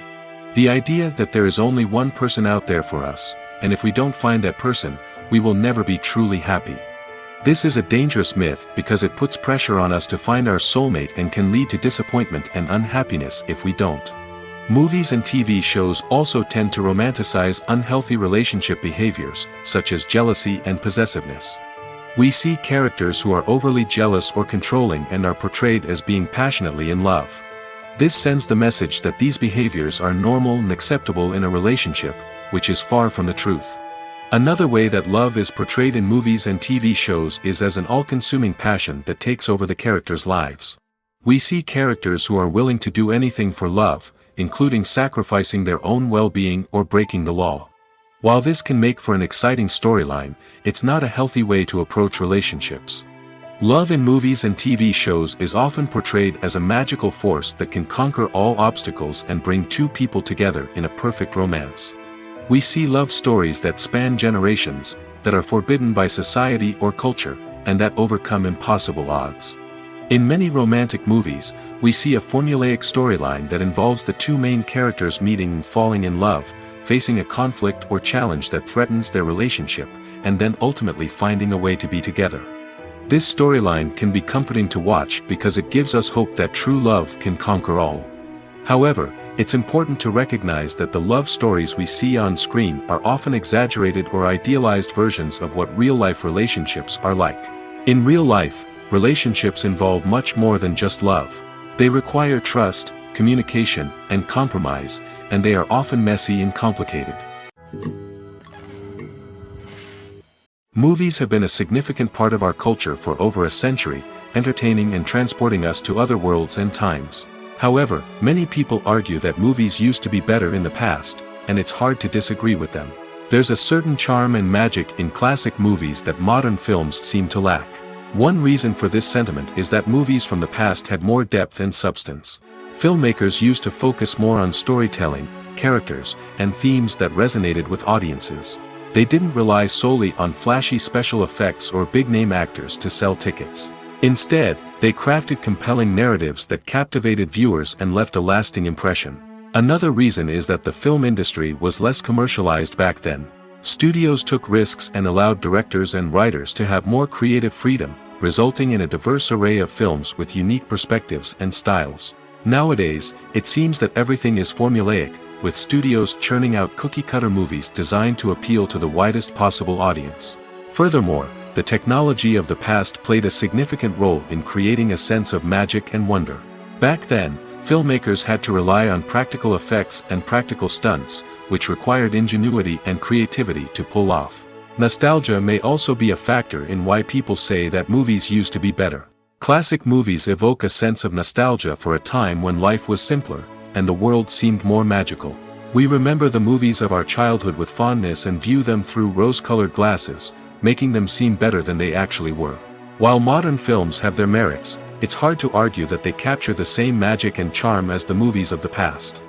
Speaker 1: The idea that there is only one person out there for us, and if we don't find that person, we will never be truly happy. This is a dangerous myth because it puts pressure on us to find our soulmate and can lead to disappointment and unhappiness if we don't. Movies and TV shows also tend to romanticize unhealthy relationship behaviors, such as jealousy and possessiveness. We see characters who are overly jealous or controlling and are portrayed as being passionately in love. This sends the message that these behaviors are normal and acceptable in a relationship, which is far from the truth. Another way that love is portrayed in movies and TV shows is as an all-consuming passion that takes over the characters' lives. We see characters who are willing to do anything for love, including sacrificing their own well-being or breaking the law. While this can make for an exciting storyline, it's not a healthy way to approach relationships. Love in movies and TV shows is often portrayed as a magical force that can conquer all obstacles and bring two people together in a perfect romance. We see love stories that span generations, that are forbidden by society or culture, and that overcome impossible odds. In many romantic movies, we see a formulaic storyline that involves the two main characters meeting and falling in love, facing a conflict or challenge that threatens their relationship, and then ultimately finding a way to be together. This storyline can be comforting to watch because it gives us hope that true love can conquer all. However, it's important to recognize that the love stories we see on screen are often exaggerated or idealized versions of what real-life relationships are like. In real life, relationships involve much more than just love. They require trust, communication, and compromise, and they are often messy and complicated. Movies have been a significant part of our culture for over a century, entertaining and transporting us to other worlds and times. However, many people argue that movies used to be better in the past, and it's hard to disagree with them. There's a certain charm and magic in classic movies that modern films seem to lack. One reason for this sentiment is that movies from the past had more depth and substance. Filmmakers used to focus more on storytelling, characters, and themes that resonated with audiences. They didn't rely solely on flashy special effects or big-name actors to sell tickets. Instead, they crafted compelling narratives that captivated viewers and left a lasting impression. Another reason is that the film industry was less commercialized back then. Studios took risks and allowed directors and writers to have more creative freedom, resulting in a diverse array of films with unique perspectives and styles. Nowadays, it seems that everything is formulaic, with studios churning out cookie-cutter movies designed to appeal to the widest possible audience. Furthermore, the technology of the past played a significant role in creating a sense of magic and wonder. Back then, filmmakers had to rely on practical effects and practical stunts, which required ingenuity and creativity to pull off. Nostalgia may also be a factor in why people say that movies used to be better. Classic movies evoke a sense of nostalgia for a time when life was simpler, and the world seemed more magical. We remember the movies of our childhood with fondness and view them through rose-colored glasses, making them seem better than they actually were. While modern films have their merits, it's hard to argue that they capture the same magic and charm as the movies of the past.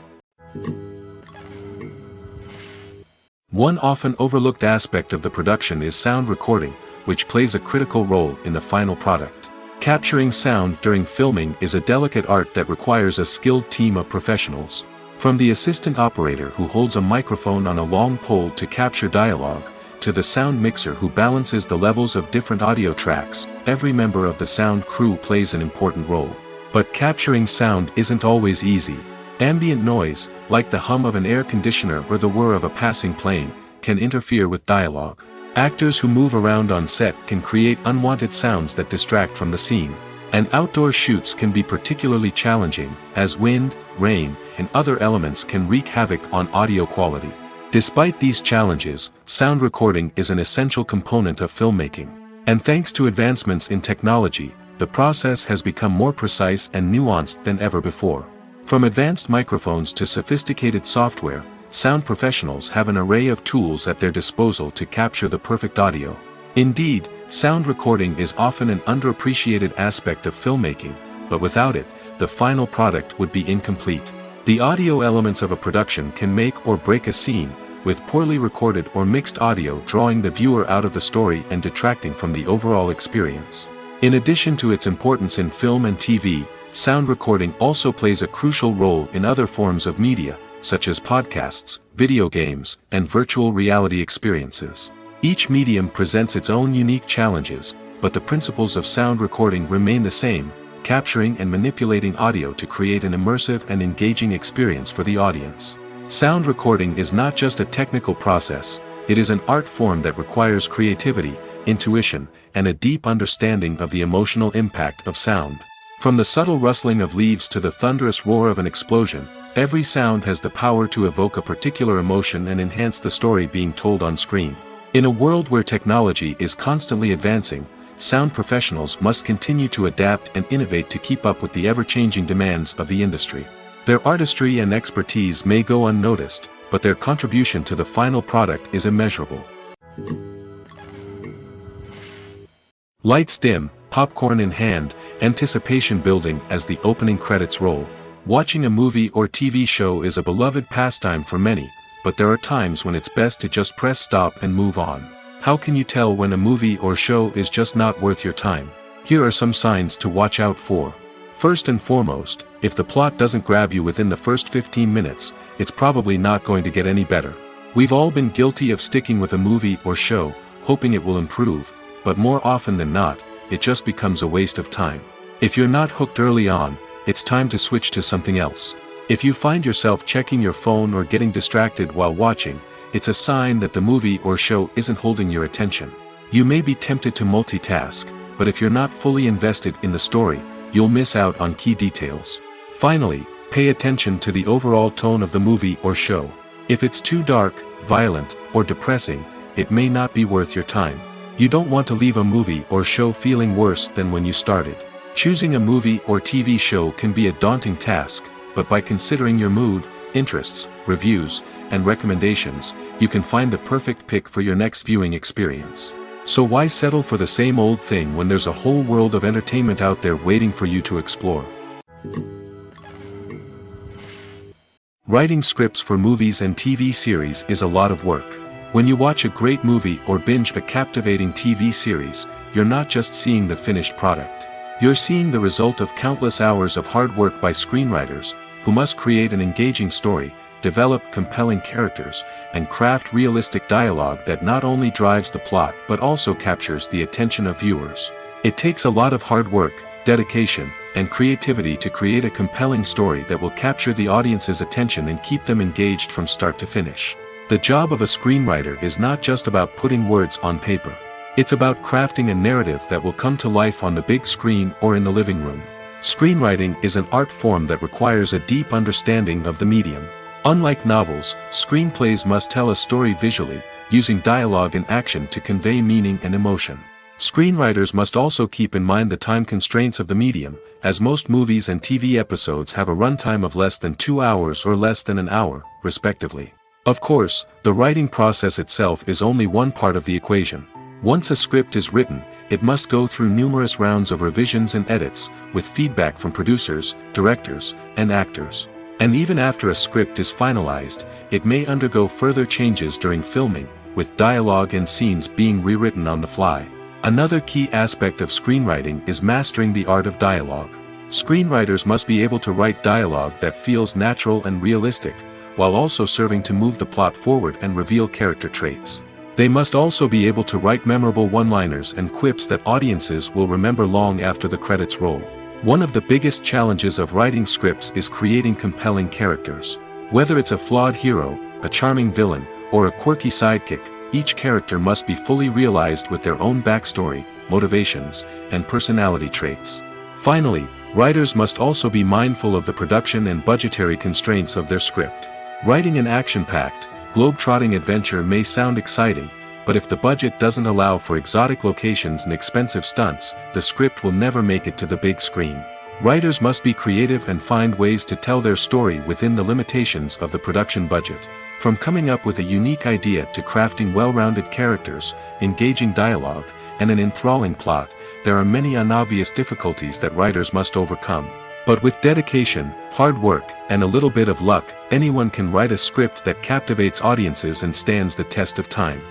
Speaker 1: One often overlooked aspect of the production is sound recording, which plays a critical role in the final product. Capturing sound during filming is a delicate art that requires a skilled team of professionals. From the assistant operator who holds a microphone on a long pole to capture dialogue, to the sound mixer who balances the levels of different audio tracks, every member of the sound crew plays an important role. But capturing sound isn't always easy. Ambient noise, like the hum of an air conditioner or the whir of a passing plane, can interfere with dialogue. Actors who move around on set can create unwanted sounds that distract from the scene. And outdoor shoots can be particularly challenging, as wind, rain, and other elements can wreak havoc on audio quality. Despite these challenges, sound recording is an essential component of filmmaking. And thanks to advancements in technology, the process has become more precise and nuanced than ever before. From advanced microphones to sophisticated software, sound professionals have an array of tools at their disposal to capture the perfect audio. Indeed, sound recording is often an underappreciated aspect of filmmaking, but without it, the final product would be incomplete. The audio elements of a production can make or break a scene, with poorly recorded or mixed audio drawing the viewer out of the story and detracting from the overall experience. In addition to its importance in film and TV, sound recording also plays a crucial role in other forms of media, such as podcasts, video games, and virtual reality experiences. Each medium presents its own unique challenges, but the principles of sound recording remain the same: capturing and manipulating audio to create an immersive and engaging experience for the audience. Sound recording is not just a technical process, it is an art form that requires creativity, intuition, and a deep understanding of the emotional impact of sound. From the subtle rustling of leaves to the thunderous roar of an explosion, every sound has the power to evoke a particular emotion and enhance the story being told on screen. In a world where technology is constantly advancing, sound professionals must continue to adapt and innovate to keep up with the ever-changing demands of the industry. Their artistry and expertise may go unnoticed, but their contribution to the final product is immeasurable. Lights dim, popcorn in hand, anticipation building as the opening credits roll. Watching a movie or TV show is a beloved pastime for many, but there are times when it's best to just press stop and move on. How can you tell when a movie or show is just not worth your time? Here are some signs to watch out for. First and foremost, if the plot doesn't grab you within the first 15 minutes, it's probably not going to get any better. We've all been guilty of sticking with a movie or show, hoping it will improve, but more often than not, it just becomes a waste of time. If you're not hooked early on, it's time to switch to something else. If you find yourself checking your phone or getting distracted while watching, it's a sign that the movie or show isn't holding your attention. You may be tempted to multitask, but if you're not fully invested in the story, you'll miss out on key details. Finally, pay attention to the overall tone of the movie or show. If it's too dark, violent, or depressing, it may not be worth your time. You don't want to leave a movie or show feeling worse than when you started. Choosing a movie or TV show can be a daunting task, but by considering your mood, interests, reviews, and recommendations, you can find the perfect pick for your next viewing experience. So why settle for the same old thing when there's a whole world of entertainment out there waiting for you to explore? Writing scripts for movies and TV series is a lot of work. When you watch a great movie or binge a captivating TV series, you're not just seeing the finished product. You're seeing the result of countless hours of hard work by screenwriters, who must create an engaging story, develop compelling characters, and craft realistic dialogue that not only drives the plot but also captures the attention of viewers. It takes a lot of hard work, dedication, and creativity to create a compelling story that will capture the audience's attention and keep them engaged from start to finish. The job of a screenwriter is not just about putting words on paper. It's about crafting a narrative that will come to life on the big screen or in the living room. Screenwriting is an art form that requires a deep understanding of the medium. Unlike novels, screenplays must tell a story visually, using dialogue and action to convey meaning and emotion. Screenwriters must also keep in mind the time constraints of the medium, as most movies and TV episodes have a runtime of less than 2 hours or less than an hour, respectively. Of course, the writing process itself is only one part of the equation. Once a script is written, it must go through numerous rounds of revisions and edits, with feedback from producers, directors, and actors. And even after a script is finalized, it may undergo further changes during filming, with dialogue and scenes being rewritten on the fly. Another key aspect of screenwriting is mastering the art of dialogue. Screenwriters must be able to write dialogue that feels natural and realistic, while also serving to move the plot forward and reveal character traits. They must also be able to write memorable one-liners and quips that audiences will remember long after the credits roll. One of the biggest challenges of writing scripts is creating compelling characters. Whether it's a flawed hero, a charming villain, or a quirky sidekick, each character must be fully realized with their own backstory, motivations, and personality traits. Finally, writers must also be mindful of the production and budgetary constraints of their script. Writing an action-packed, globe-trotting adventure may sound exciting, but if the budget doesn't allow for exotic locations and expensive stunts, the script will never make it to the big screen. Writers must be creative and find ways to tell their story within the limitations of the production budget. From coming up with a unique idea to crafting well-rounded characters, engaging dialogue, and an enthralling plot, there are many unobvious difficulties that writers must overcome. But with dedication, hard work, and a little bit of luck, anyone can write a script that captivates audiences and stands the test of time.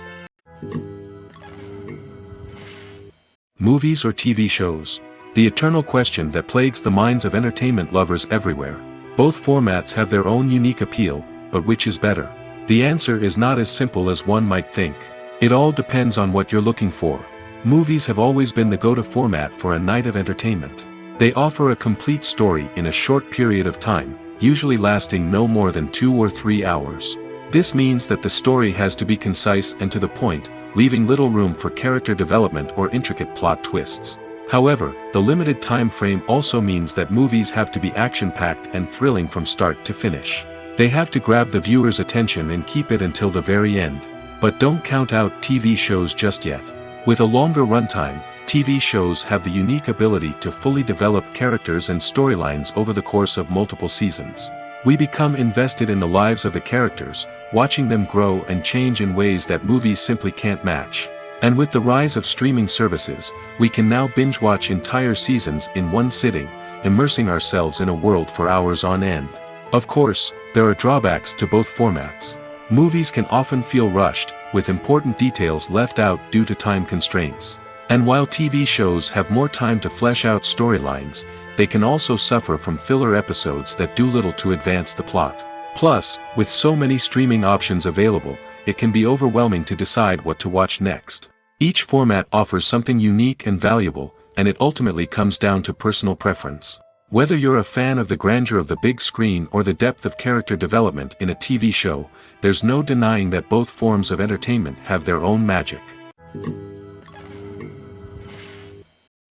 Speaker 1: Movies or TV shows? The eternal question that plagues the minds of entertainment lovers everywhere. Both formats have their own unique appeal, but which is better? The answer is not as simple as one might think. It all depends on what you're looking for. Movies have always been the go-to format for a night of entertainment. They offer a complete story in a short period of time, usually lasting no more than 2 or 3 hours. This means that the story has to be concise and to the point, leaving little room for character development or intricate plot twists. However, the limited time frame also means that movies have to be action-packed and thrilling from start to finish. They have to grab the viewer's attention and keep it until the very end. But don't count out TV shows just yet. With a longer runtime, TV shows have the unique ability to fully develop characters and storylines over the course of multiple seasons. We become invested in the lives of the characters, watching them grow and change in ways that movies simply can't match. And with the rise of streaming services, we can now binge-watch entire seasons in one sitting, immersing ourselves in a world for hours on end. Of course, there are drawbacks to both formats. Movies can often feel rushed, with important details left out due to time constraints. And while TV shows have more time to flesh out storylines, they can also suffer from filler episodes that do little to advance the plot. Plus, with so many streaming options available, it can be overwhelming to decide what to watch next. Each format offers something unique and valuable, and it ultimately comes down to personal preference. Whether you're a fan of the grandeur of the big screen or the depth of character development in a TV show, there's no denying that both forms of entertainment have their own magic.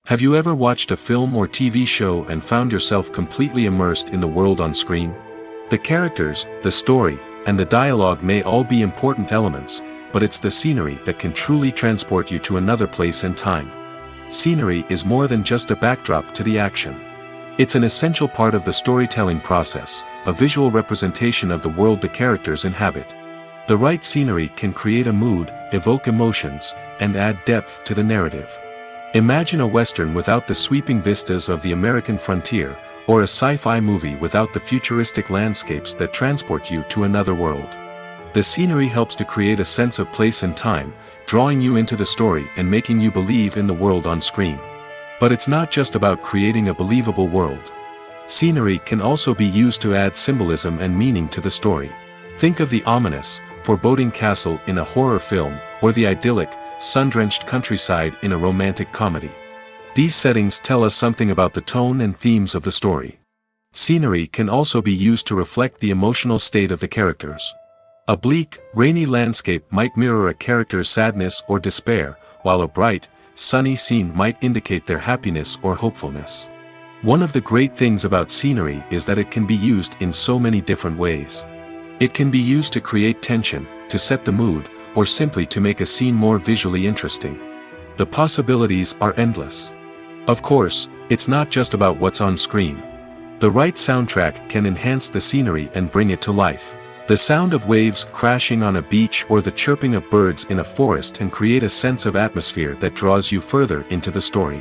Speaker 1: Have you ever watched a film or TV show and found yourself completely immersed in the world on screen? The characters, the story, and the dialogue may all be important elements, but it's the scenery that can truly transport you to another place and time. Scenery is more than just a backdrop to the action. It's an essential part of the storytelling process, a visual representation of the world the characters inhabit. The right scenery can create a mood, evoke emotions, and add depth to the narrative. Imagine a Western without the sweeping vistas of the American frontier, or a sci-fi movie without the futuristic landscapes that transport you to another world. The scenery helps to create a sense of place and time, drawing you into the story and making you believe in the world on screen. But it's not just about creating a believable world. Scenery can also be used to add symbolism and meaning to the story. Think of the ominous, foreboding castle in a horror film, or the idyllic, sun-drenched countryside in a romantic comedy. These settings tell us something about the tone and themes of the story. Scenery can also be used to reflect the emotional state of the characters. A bleak, rainy landscape might mirror a character's sadness or despair, while a bright, sunny scene might indicate their happiness or hopefulness. One of the great things about scenery is that it can be used in so many different ways. It can be used to create tension, to set the mood, or simply to make a scene more visually interesting. The possibilities are endless. Of course, it's not just about what's on screen. The right soundtrack can enhance the scenery and bring it to life. The sound of waves crashing on a beach or the chirping of birds in a forest can create a sense of atmosphere that draws you further into the story.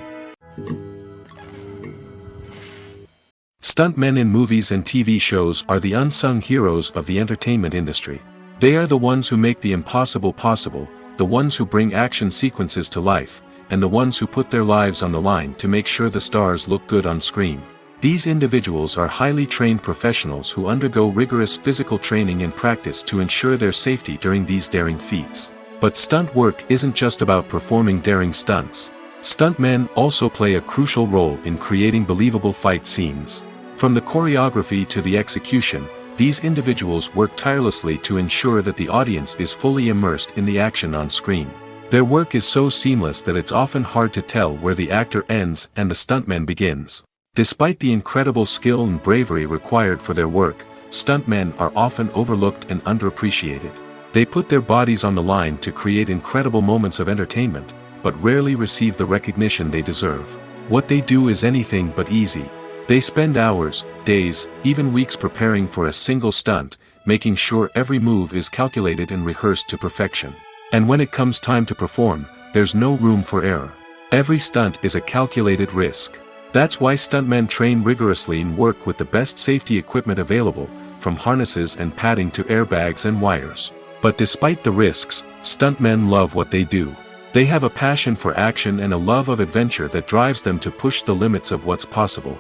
Speaker 1: Stuntmen in movies and TV shows are the unsung heroes of the entertainment industry. They are the ones who make the impossible possible, the ones who bring action sequences to life, and the ones who put their lives on the line to make sure the stars look good on screen. These individuals are highly trained professionals who undergo rigorous physical training and practice to ensure their safety during these daring feats. But stunt work isn't just about performing daring stunts. Stuntmen also play a crucial role in creating believable fight scenes. From the choreography to the execution, these individuals work tirelessly to ensure that the audience is fully immersed in the action on screen. Their work is so seamless that it's often hard to tell where the actor ends and the stuntman begins. Despite the incredible skill and bravery required for their work, stuntmen are often overlooked and underappreciated. They put their bodies on the line to create incredible moments of entertainment, but rarely receive the recognition they deserve. What they do is anything but easy. They spend hours, days, even weeks preparing for a single stunt, making sure every move is calculated and rehearsed to perfection. And when it comes time to perform, there's no room for error. Every stunt is a calculated risk. That's why stuntmen train rigorously and work with the best safety equipment available, from harnesses and padding to airbags and wires. But despite the risks, stuntmen love what they do. They have a passion for action and a love of adventure that drives them to push the limits of what's possible.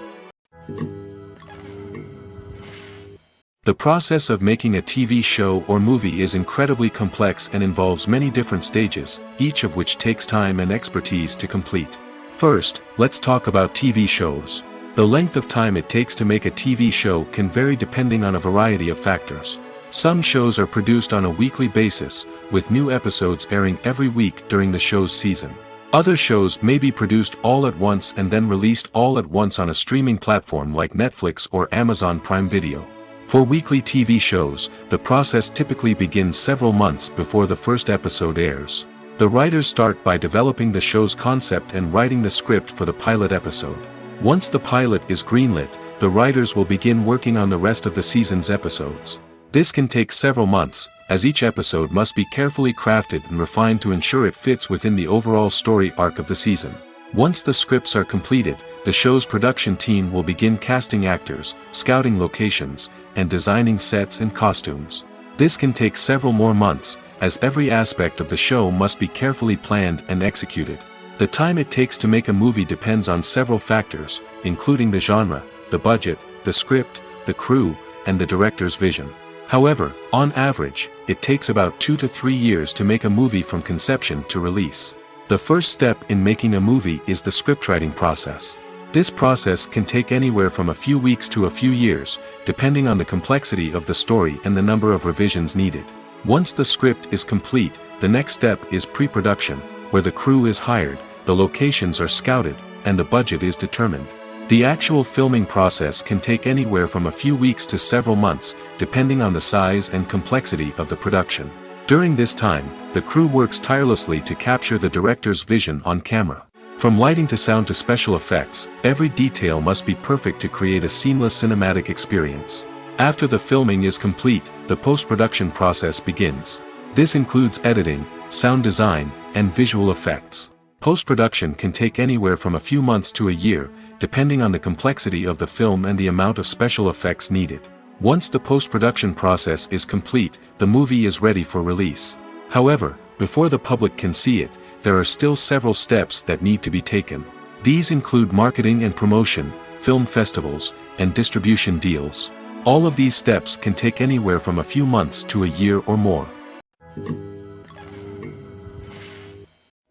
Speaker 1: The process of making a TV show or movie is incredibly complex and involves many different stages, each of which takes time and expertise to complete. First, let's talk about TV shows. The length of time it takes to make a TV show can vary depending on a variety of factors. Some shows are produced on a weekly basis, with new episodes airing every week during the show's season. Other shows may be produced all at once and then released all at once on a streaming platform like Netflix or Amazon Prime Video. For weekly TV shows, the process typically begins several months before the first episode airs. The writers start by developing the show's concept and writing the script for the pilot episode. Once the pilot is greenlit, the writers will begin working on the rest of the season's episodes. This can take several months, as each episode must be carefully crafted and refined to ensure it fits within the overall story arc of the season. Once the scripts are completed, the show's production team will begin casting actors, scouting locations, and designing sets and costumes. This can take several more months, as every aspect of the show must be carefully planned and executed. The time it takes to make a movie depends on several factors, including the genre, the budget, the script, the crew, and the director's vision. However, on average, it takes about 2 to 3 years to make a movie from conception to release. The first step in making a movie is the scriptwriting process. This process can take anywhere from a few weeks to a few years, depending on the complexity of the story and the number of revisions needed. Once the script is complete, the next step is pre-production, where the crew is hired, the locations are scouted, and the budget is determined. The actual filming process can take anywhere from a few weeks to several months, depending on the size and complexity of the production. During this time, the crew works tirelessly to capture the director's vision on camera. From lighting to sound to special effects, every detail must be perfect to create a seamless cinematic experience. After the filming is complete, the post-production process begins. This includes editing, sound design, and visual effects. Post-production can take anywhere from a few months to a year, depending on the complexity of the film and the amount of special effects needed. Once the post-production process is complete, the movie is ready for release. However, before the public can see it, there are still several steps that need to be taken. These include marketing and promotion, film festivals, and distribution deals. All of these steps can take anywhere from a few months to a year or more.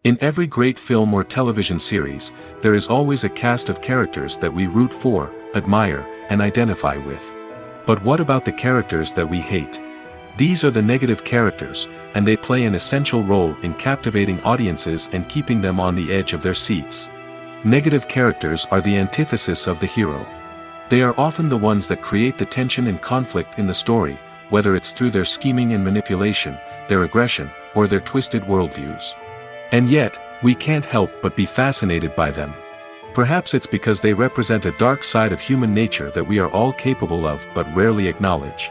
Speaker 1: In every great film or television series, there is always a cast of characters that we root for, admire, and identify with. But what about the characters that we hate? These are the negative characters, and they play an essential role in captivating audiences and keeping them on the edge of their seats. Negative characters are the antithesis of the hero. They are often the ones that create the tension and conflict in the story, whether it's through their scheming and manipulation, their aggression, or their twisted worldviews. And yet, we can't help but be fascinated by them. Perhaps it's because they represent a dark side of human nature that we are all capable of but rarely acknowledge.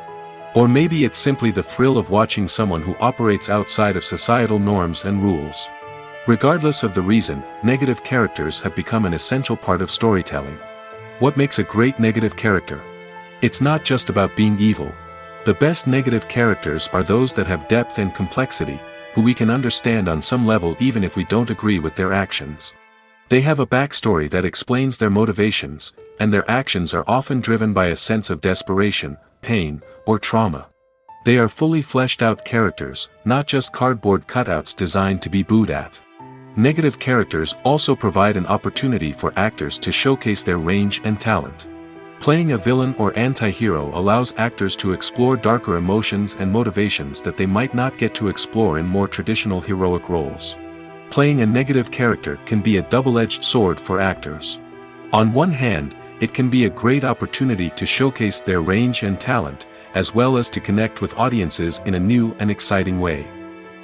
Speaker 1: Or maybe it's simply the thrill of watching someone who operates outside of societal norms and rules. Regardless of the reason, negative characters have become an essential part of storytelling. What makes a great negative character? It's not just about being evil. The best negative characters are those that have depth and complexity, who we can understand on some level even if we don't agree with their actions. They have a backstory that explains their motivations, and their actions are often driven by a sense of desperation, pain, or trauma. They are fully fleshed out characters, not just cardboard cutouts designed to be booed at. Negative characters also provide an opportunity for actors to showcase their range and talent. Playing a villain or anti-hero allows actors to explore darker emotions and motivations that they might not get to explore in more traditional heroic roles. Playing a negative character can be a double-edged sword for actors. On one hand, it can be a great opportunity to showcase their range and talent, as well as to connect with audiences in a new and exciting way.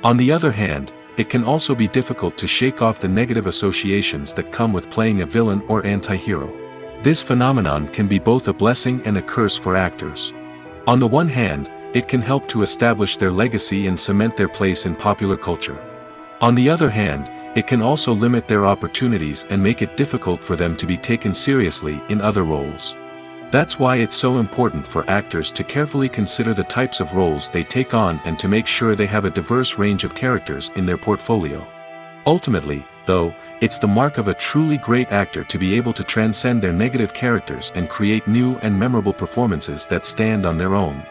Speaker 1: On the other hand, it can also be difficult to shake off the negative associations that come with playing a villain or anti-hero. This phenomenon can be both a blessing and a curse for actors. On the one hand, it can help to establish their legacy and cement their place in popular culture. On the other hand, it can also limit their opportunities and make it difficult for them to be taken seriously in other roles. That's why it's so important for actors to carefully consider the types of roles they take on and to make sure they have a diverse range of characters in their portfolio. Ultimately, though, it's the mark of a truly great actor to be able to transcend their negative characters and create new and memorable performances that stand on their own.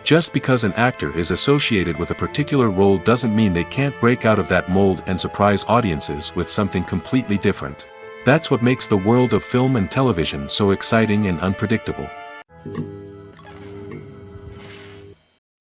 Speaker 1: Just because an actor is associated with a particular role doesn't mean they can't break out of that mold and surprise audiences with something completely different. That's what makes the world of film and television so exciting and unpredictable.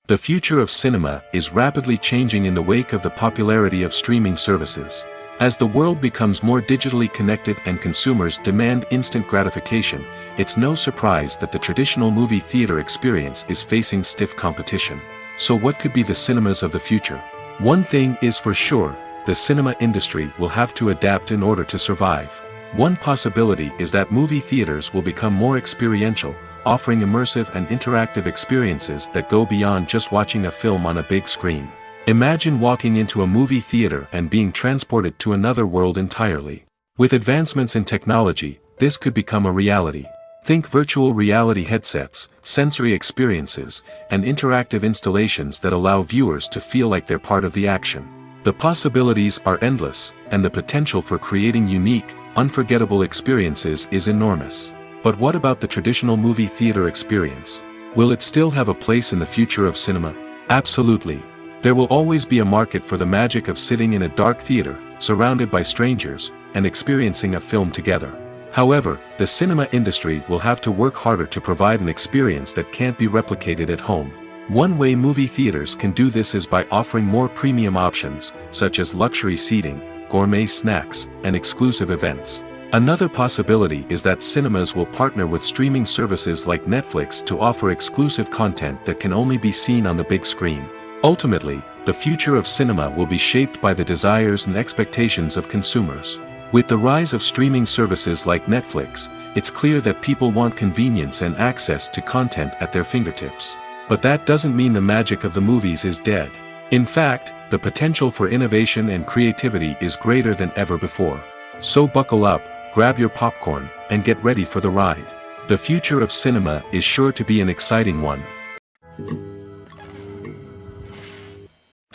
Speaker 1: The future of cinema is rapidly changing in the wake of the popularity of streaming services. As the world becomes more digitally connected and consumers demand instant gratification, it's no surprise that the traditional movie theater experience is facing stiff competition. So what could be the cinemas of the future? One thing is for sure, the cinema industry will have to adapt in order to survive. One possibility is that movie theaters will become more experiential, offering immersive and interactive experiences that go beyond just watching a film on a big screen. Imagine walking into a movie theater and being transported to another world entirely. With advancements in technology, this could become a reality. Think virtual reality headsets, sensory experiences, and interactive installations that allow viewers to feel like they're part of the action. The possibilities are endless, and the potential for creating unique, unforgettable experiences is enormous. But what about the traditional movie theater experience? Will it still have a place in the future of cinema? Absolutely. There will always be a market for the magic of sitting in a dark theater, surrounded by strangers, and experiencing a film together. However, the cinema industry will have to work harder to provide an experience that can't be replicated at home. One way movie theaters can do this is by offering more premium options, such as luxury seating, gourmet snacks, and exclusive events. Another possibility is that cinemas will partner with streaming services like Netflix to offer exclusive content that can only be seen on the big screen. Ultimately, the future of cinema will be shaped by the desires and expectations of consumers. With the rise of streaming services like Netflix, it's clear that people want convenience and access to content at their fingertips. But that doesn't mean the magic of the movies is dead. In fact, the potential for innovation and creativity is greater than ever before. So buckle up, grab your popcorn, and get ready for the ride. The future of cinema is sure to be an exciting one.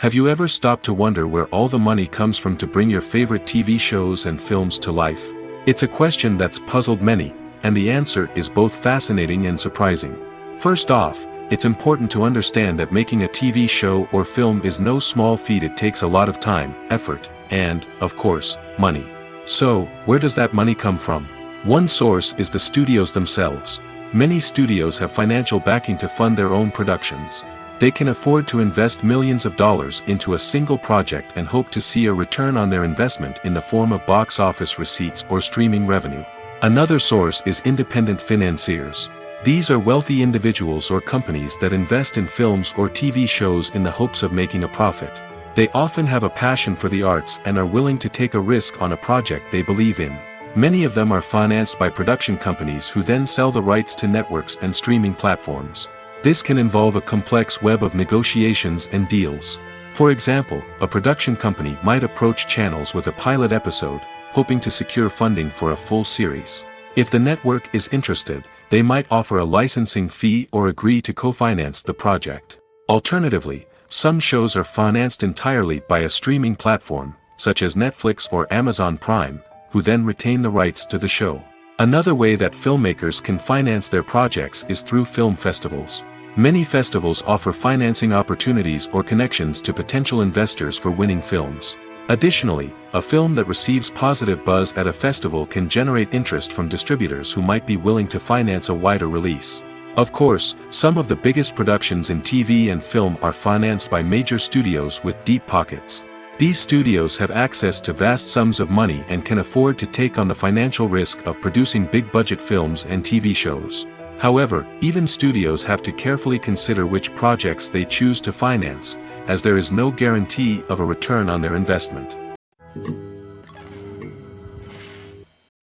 Speaker 1: Have you ever stopped to wonder where all the money comes from to bring your favorite TV shows and films to life? It's a question that's puzzled many, and the answer is both fascinating and surprising. First off, it's important to understand that making a TV show or film is no small feat. It takes a lot of time, effort, and, of course, money. So, where does that money come from? One source is the studios themselves. Many studios have financial backing to fund their own productions. They can afford to invest millions of dollars into a single project and hope to see a return on their investment in the form of box office receipts or streaming revenue. Another source is independent financiers. These are wealthy individuals or companies that invest in films or TV shows in the hopes of making a profit. They often have a passion for the arts and are willing to take a risk on a project they believe in. Many of them are financed by production companies who then sell the rights to networks and streaming platforms. This can involve a complex web of negotiations and deals. For example, a production company might approach channels with a pilot episode, hoping to secure funding for a full series. If the network is interested, they might offer a licensing fee or agree to co-finance the project. Alternatively, some shows are financed entirely by a streaming platform, such as Netflix or Amazon Prime, who then retain the rights to the show. Another way that filmmakers can finance their projects is through film festivals. Many festivals offer financing opportunities or connections to potential investors for winning films. Additionally, a film that receives positive buzz at a festival can generate interest from distributors who might be willing to finance a wider release. Of course, some of the biggest productions in TV and film are financed by major studios with deep pockets. These studios have access to vast sums of money and can afford to take on the financial risk of producing big-budget films and TV shows. However, even studios have to carefully consider which projects they choose to finance, as there is no guarantee of a return on their investment.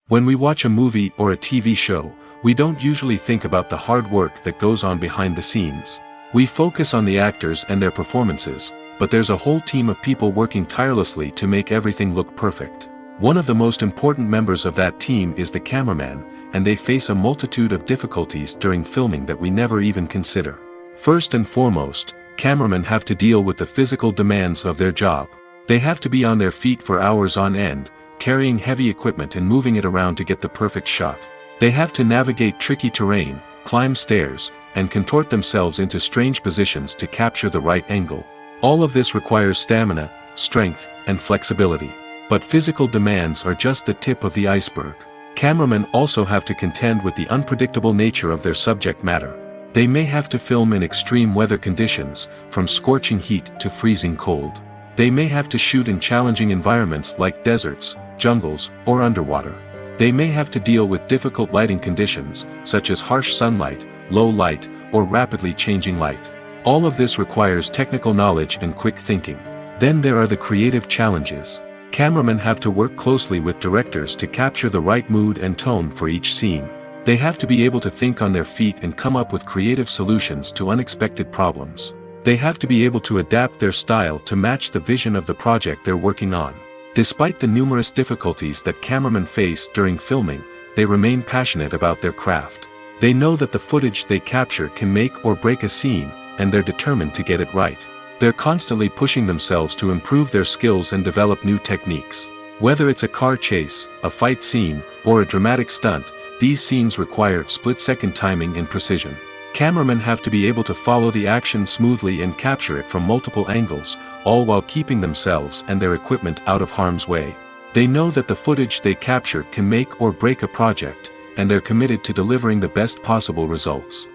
Speaker 1: When we watch a movie or a TV show, we don't usually think about the hard work that goes on behind the scenes. We focus on the actors and their performances, but there's a whole team of people working tirelessly to make everything look perfect. One of the most important members of that team is the cameraman, and they face a multitude of difficulties during filming that we never even consider. First and foremost, cameramen have to deal with the physical demands of their job. They have to be on their feet for hours on end, carrying heavy equipment and moving it around to get the perfect shot. They have to navigate tricky terrain, climb stairs, and contort themselves into strange positions to capture the right angle. All of this requires stamina, strength, and flexibility. But physical demands are just the tip of the iceberg. Cameramen also have to contend with the unpredictable nature of their subject matter. They may have to film in extreme weather conditions, from scorching heat to freezing cold. They may have to shoot in challenging environments like deserts, jungles, or underwater. They may have to deal with difficult lighting conditions, such as harsh sunlight, low light, or rapidly changing light. All of this requires technical knowledge and quick thinking. Then there are the creative challenges. Cameramen have to work closely with directors to capture the right mood and tone for each scene. They have to be able to think on their feet and come up with creative solutions to unexpected problems. They have to be able to adapt their style to match the vision of the project they're working on. Despite the numerous difficulties that cameramen face during filming, they remain passionate about their craft. They know that the footage they capture can make or break a scene, and they're determined to get it right. They're constantly pushing themselves to improve their skills and develop new techniques. Whether it's a car chase, a fight scene, or a dramatic stunt, these scenes require split-second timing and precision. Cameramen have to be able to follow the action smoothly and capture it from multiple angles, all while keeping themselves and their equipment out of harm's way. They know that the footage they capture can make or break a project, and they're committed to delivering the best possible results.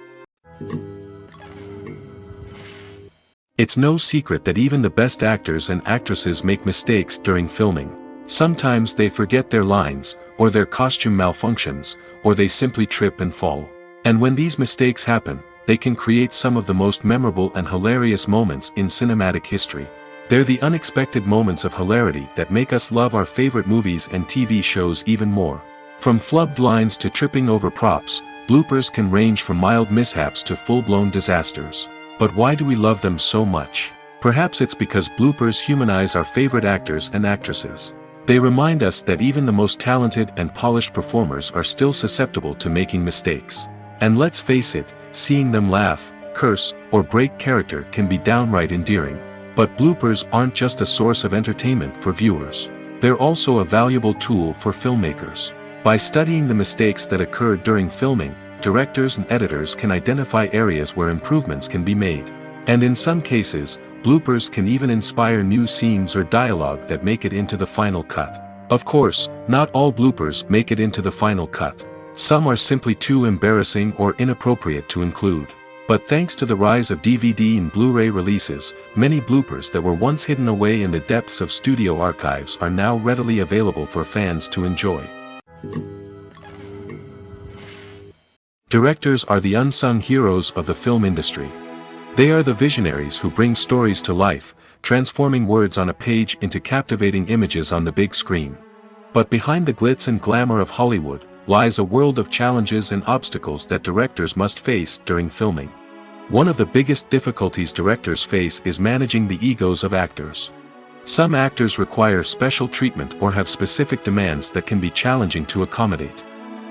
Speaker 1: It's no secret that even the best actors and actresses make mistakes during filming. Sometimes they forget their lines, or their costume malfunctions, or they simply trip and fall. And when these mistakes happen, they can create some of the most memorable and hilarious moments in cinematic history. They're the unexpected moments of hilarity that make us love our favorite movies and TV shows even more. From flubbed lines to tripping over props, bloopers can range from mild mishaps to full-blown disasters. But why do we love them so much? Perhaps it's because bloopers humanize our favorite actors and actresses. They remind us that even the most talented and polished performers are still susceptible to making mistakes. And let's face it, seeing them laugh, curse, or break character can be downright endearing. But bloopers aren't just a source of entertainment for viewers. They're also a valuable tool for filmmakers. By studying the mistakes that occurred during filming, directors and editors can identify areas where improvements can be made. And in some cases, bloopers can even inspire new scenes or dialogue that make it into the final cut. Of course, not all bloopers make it into the final cut. Some are simply too embarrassing or inappropriate to include. But thanks to the rise of DVD and Blu-ray releases, many bloopers that were once hidden away in the depths of studio archives are now readily available for fans to enjoy. Directors are the unsung heroes of the film industry. They are the visionaries who bring stories to life, transforming words on a page into captivating images on the big screen. But behind the glitz and glamour of Hollywood lies a world of challenges and obstacles that directors must face during filming. One of the biggest difficulties directors face is managing the egos of actors. Some actors require special treatment or have specific demands that can be challenging to accommodate.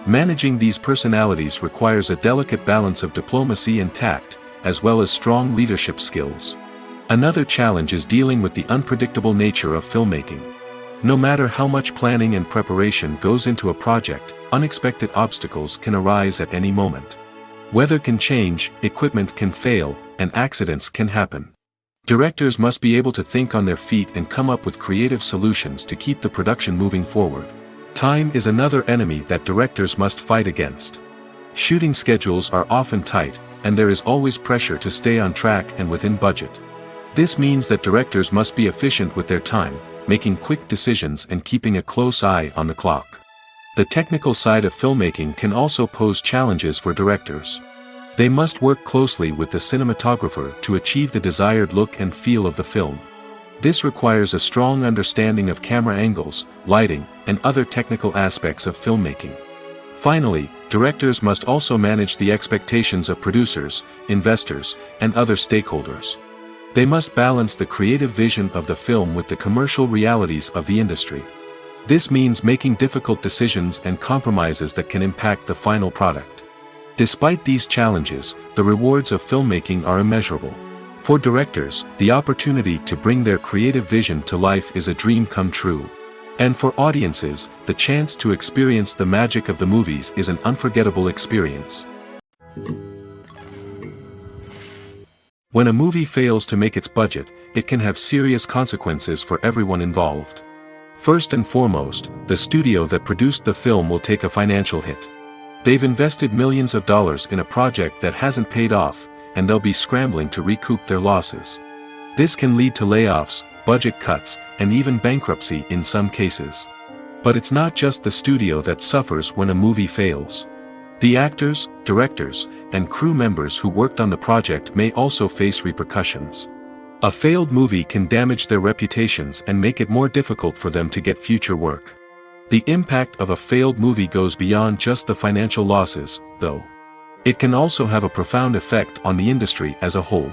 Speaker 1: Managing these personalities requires a delicate balance of diplomacy and tact, as well as strong leadership skills. Another challenge is dealing with the unpredictable nature of filmmaking. No matter how much planning and preparation goes into a project, unexpected obstacles can arise at any moment. Weather can change, equipment can fail, and accidents can happen. Directors must be able to think on their feet and come up with creative solutions to keep the production moving forward. Time is another enemy that directors must fight against. Shooting schedules are often tight, and there is always pressure to stay on track and within budget. This means that directors must be efficient with their time, making quick decisions and keeping a close eye on the clock. The technical side of filmmaking can also pose challenges for directors. They must work closely with the cinematographer to achieve the desired look and feel of the film. This requires a strong understanding of camera angles, lighting, and other technical aspects of filmmaking. Finally, directors must also manage the expectations of producers, investors, and other stakeholders. They must balance the creative vision of the film with the commercial realities of the industry. This means making difficult decisions and compromises that can impact the final product. Despite these challenges, the rewards of filmmaking are immeasurable. For directors, the opportunity to bring their creative vision to life is a dream come true. And for audiences, the chance to experience the magic of the movies is an unforgettable experience. When a movie fails to make its budget, it can have serious consequences for everyone involved. First and foremost, the studio that produced the film will take a financial hit. They've invested millions of dollars in a project that hasn't paid off, and they'll be scrambling to recoup their losses. This can lead to layoffs, budget cuts, and even bankruptcy in some cases. But it's not just the studio that suffers when a movie fails. The actors, directors, and crew members who worked on the project may also face repercussions. A failed movie can damage their reputations and make it more difficult for them to get future work. The impact of a failed movie goes beyond just the financial losses, though. It can also have a profound effect on the industry as a whole.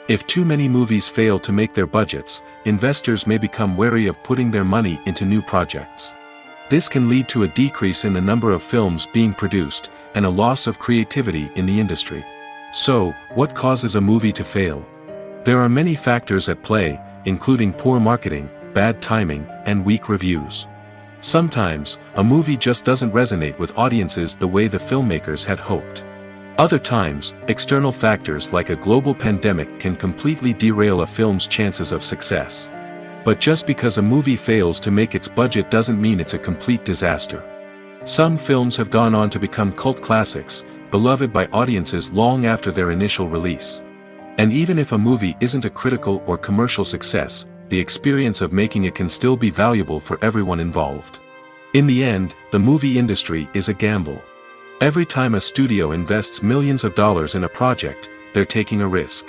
Speaker 1: If too many movies fail to make their budgets, investors may become wary of putting their money into new projects. This can lead to a decrease in the number of films being produced, and a loss of creativity in the industry. So, what causes a movie to fail? There are many factors at play, including poor marketing, bad timing, and weak reviews. Sometimes, a movie just doesn't resonate with audiences the way the filmmakers had hoped. Other times, external factors like a global pandemic can completely derail a film's chances of success. But just because a movie fails to make its budget doesn't mean it's a complete disaster. Some films have gone on to become cult classics, beloved by audiences long after their initial release. And even if a movie isn't a critical or commercial success, the experience of making it can still be valuable for everyone involved. In the end, the movie industry is a gamble. Every time a studio invests millions of dollars in a project, they're taking a risk.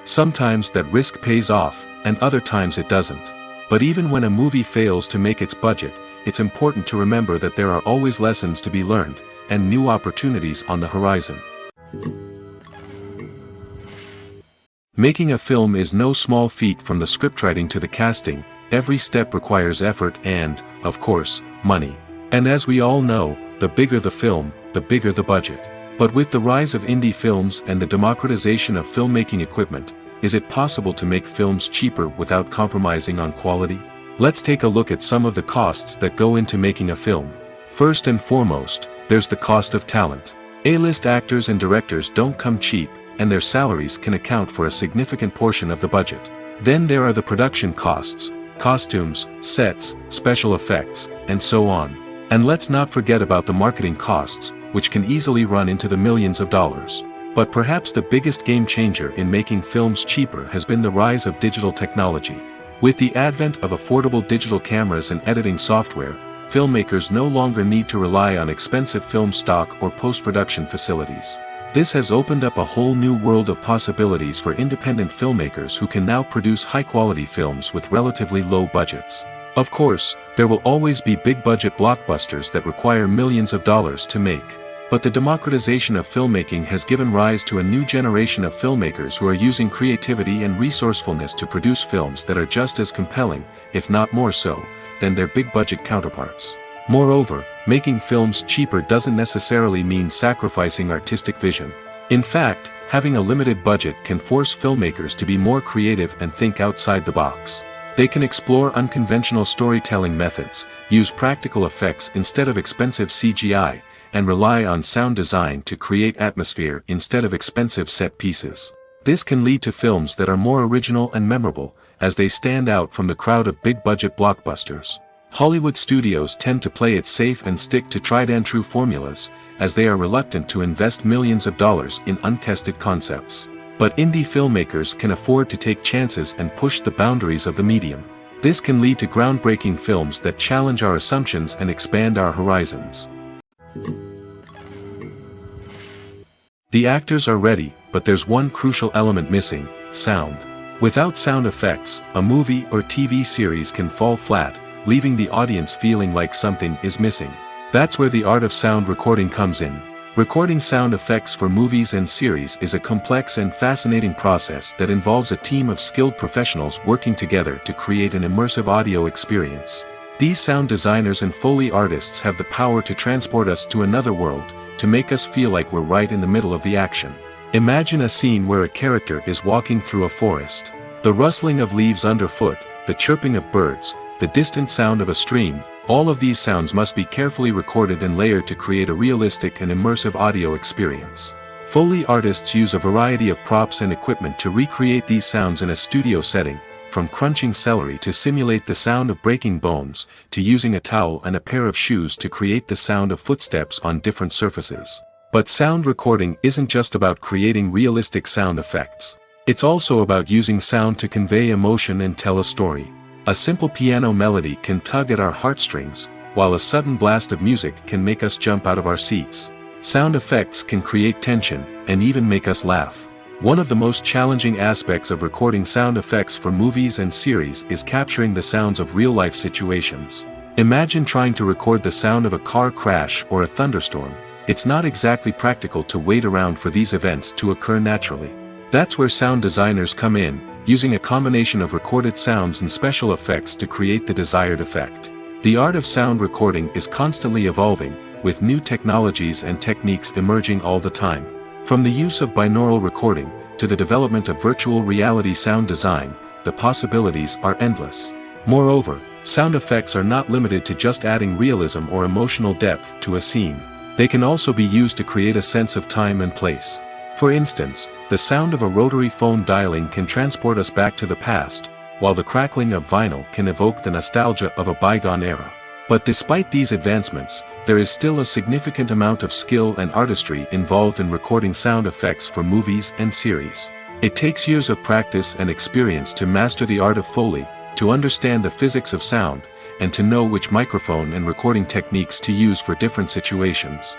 Speaker 1: Sometimes that risk pays off, and other times it doesn't. But even when a movie fails to make its budget, it's important to remember that there are always lessons to be learned, and new opportunities on the horizon. Making a film is no small feat. From the scriptwriting to the casting, every step requires effort and, of course, money. And as we all know, the bigger the film, the bigger the budget. But with the rise of indie films and the democratization of filmmaking equipment, is it possible to make films cheaper without compromising on quality? Let's take a look at some of the costs that go into making a film. First and foremost, there's the cost of talent. A-list actors and directors don't come cheap, and their salaries can account for a significant portion of the budget. Then there are the production costs, costumes, sets, special effects, and so on. And let's not forget about the marketing costs, which can easily run into the millions of dollars. But perhaps the biggest game changer in making films cheaper has been the rise of digital technology. With the advent of affordable digital cameras and editing software, filmmakers no longer need to rely on expensive film stock or post-production facilities. This has opened up a whole new world of possibilities for independent filmmakers who can now produce high-quality films with relatively low budgets. Of course, there will always be big-budget blockbusters that require millions of dollars to make. But the democratization of filmmaking has given rise to a new generation of filmmakers who are using creativity and resourcefulness to produce films that are just as compelling, if not more so, than their big-budget counterparts. Moreover, making films cheaper doesn't necessarily mean sacrificing artistic vision. In fact, having a limited budget can force filmmakers to be more creative and think outside the box. They can explore unconventional storytelling methods, use practical effects instead of expensive CGI, and rely on sound design to create atmosphere instead of expensive set pieces. This can lead to films that are more original and memorable, as they stand out from the crowd of big-budget blockbusters. Hollywood studios tend to play it safe and stick to tried-and-true formulas, as they are reluctant to invest millions of dollars in untested concepts. But indie filmmakers can afford to take chances and push the boundaries of the medium. This can lead to groundbreaking films that challenge our assumptions and expand our horizons. The actors are ready, but there's one crucial element missing: sound. Without sound effects, a movie or TV series can fall flat, leaving the audience feeling like something is missing. That's where the art of sound recording comes in. Recording sound effects for movies and series is a complex and fascinating process that involves a team of skilled professionals working together to create an immersive audio experience. These sound designers and Foley artists have the power to transport us to another world, to make us feel like we're right in the middle of the action. Imagine a scene where a character is walking through a forest. The rustling of leaves underfoot, the chirping of birds, the distant sound of a stream, all of these sounds must be carefully recorded and layered to create a realistic and immersive audio experience. Foley artists use a variety of props and equipment to recreate these sounds in a studio setting, from crunching celery to simulate the sound of breaking bones, to using a towel and a pair of shoes to create the sound of footsteps on different surfaces. But sound recording isn't just about creating realistic sound effects. It's also about using sound to convey emotion and tell a story. A simple piano melody can tug at our heartstrings, while a sudden blast of music can make us jump out of our seats. Sound effects can create tension, and even make us laugh. One of the most challenging aspects of recording sound effects for movies and series is capturing the sounds of real-life situations. Imagine trying to record the sound of a car crash or a thunderstorm. It's not exactly practical to wait around for these events to occur naturally. That's where sound designers come in, using a combination of recorded sounds and special effects to create the desired effect. The art of sound recording is constantly evolving, with new technologies and techniques emerging all the time. From the use of binaural recording, to the development of virtual reality sound design, the possibilities are endless. Moreover, sound effects are not limited to just adding realism or emotional depth to a scene. They can also be used to create a sense of time and place. For instance, the sound of a rotary phone dialing can transport us back to the past, while the crackling of vinyl can evoke the nostalgia of a bygone era. But despite these advancements, there is still a significant amount of skill and artistry involved in recording sound effects for movies and series. It takes years of practice and experience to master the art of Foley, to understand the physics of sound, and to know which microphone and recording techniques to use for different situations.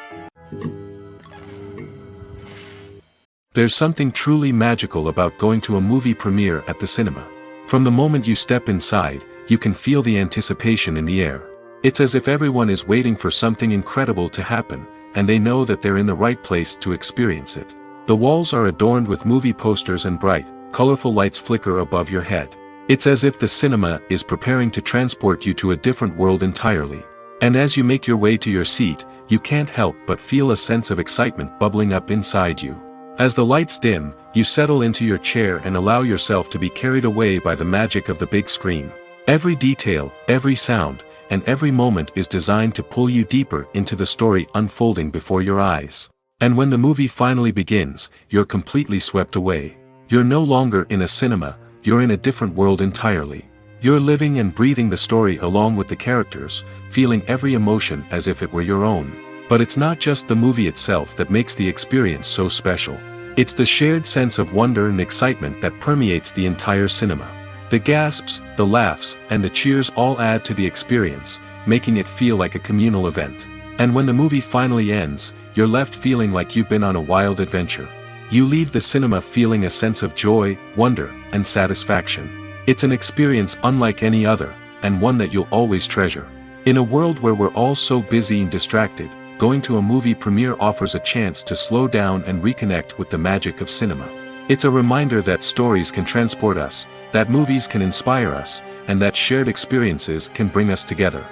Speaker 1: There's something truly magical about going to a movie premiere at the cinema. From the moment you step inside, you can feel the anticipation in the air. It's as if everyone is waiting for something incredible to happen, and they know that they're in the right place to experience it. The walls are adorned with movie posters and bright, colorful lights flicker above your head. It's as if the cinema is preparing to transport you to a different world entirely. And as you make your way to your seat, you can't help but feel a sense of excitement bubbling up inside you. As the lights dim, you settle into your chair and allow yourself to be carried away by the magic of the big screen. Every detail, every sound, and every moment is designed to pull you deeper into the story unfolding before your eyes. And when the movie finally begins, you're completely swept away. You're no longer in a cinema, you're in a different world entirely. You're living and breathing the story along with the characters, feeling every emotion as if it were your own. But it's not just the movie itself that makes the experience so special. It's the shared sense of wonder and excitement that permeates the entire cinema. The gasps, the laughs, and the cheers all add to the experience, making it feel like a communal event. And when the movie finally ends, you're left feeling like you've been on a wild adventure. You leave the cinema feeling a sense of joy, wonder, and satisfaction. It's an experience unlike any other, and one that you'll always treasure. In a world where we're all so busy and distracted, going to a movie premiere offers a chance to slow down and reconnect with the magic of cinema. It's a reminder that stories can transport us, that movies can inspire us, and that shared experiences can bring us together.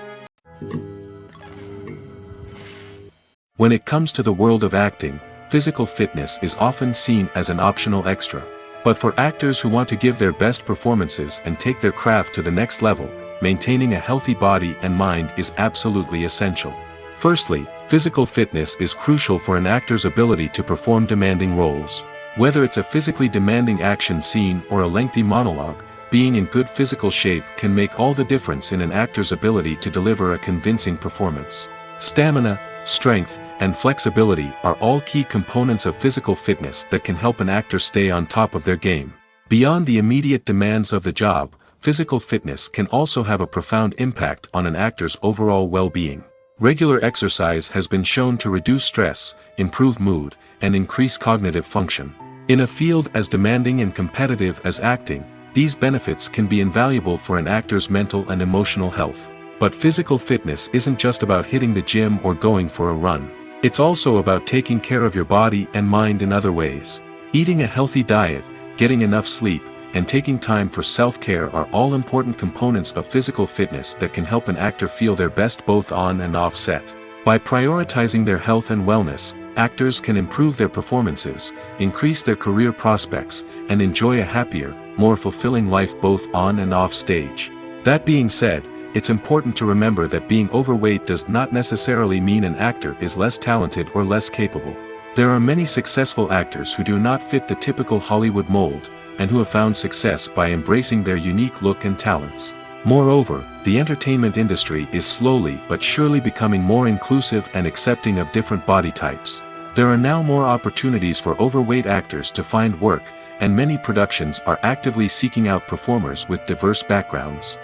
Speaker 1: When it comes to the world of acting, physical fitness is often seen as an optional extra. But for actors who want to give their best performances and take their craft to the next level, maintaining a healthy body and mind is absolutely essential. Firstly, physical fitness is crucial for an actor's ability to perform demanding roles. Whether it's a physically demanding action scene or a lengthy monologue, being in good physical shape can make all the difference in an actor's ability to deliver a convincing performance. Stamina, strength, and flexibility are all key components of physical fitness that can help an actor stay on top of their game. Beyond the immediate demands of the job, physical fitness can also have a profound impact on an actor's overall well-being. Regular exercise has been shown to reduce stress, improve mood, and increase cognitive function. In a field as demanding and competitive as acting, these benefits can be invaluable for an actor's mental and emotional health. But physical fitness isn't just about hitting the gym or going for a run. It's also about taking care of your body and mind in other ways. Eating a healthy diet, getting enough sleep, and taking time for self-care are all important components of physical fitness that can help an actor feel their best both on and off set. By prioritizing their health and wellness, actors can improve their performances, increase their career prospects, and enjoy a happier, more fulfilling life both on and off stage. That being said, it's important to remember that being overweight does not necessarily mean an actor is less talented or less capable. There are many successful actors who do not fit the typical Hollywood mold, and who have found success by embracing their unique look and talents. Moreover, the entertainment industry is slowly but surely becoming more inclusive and accepting of different body types. There are now more opportunities for overweight actors to find work, and many productions are actively seeking out performers with diverse backgrounds.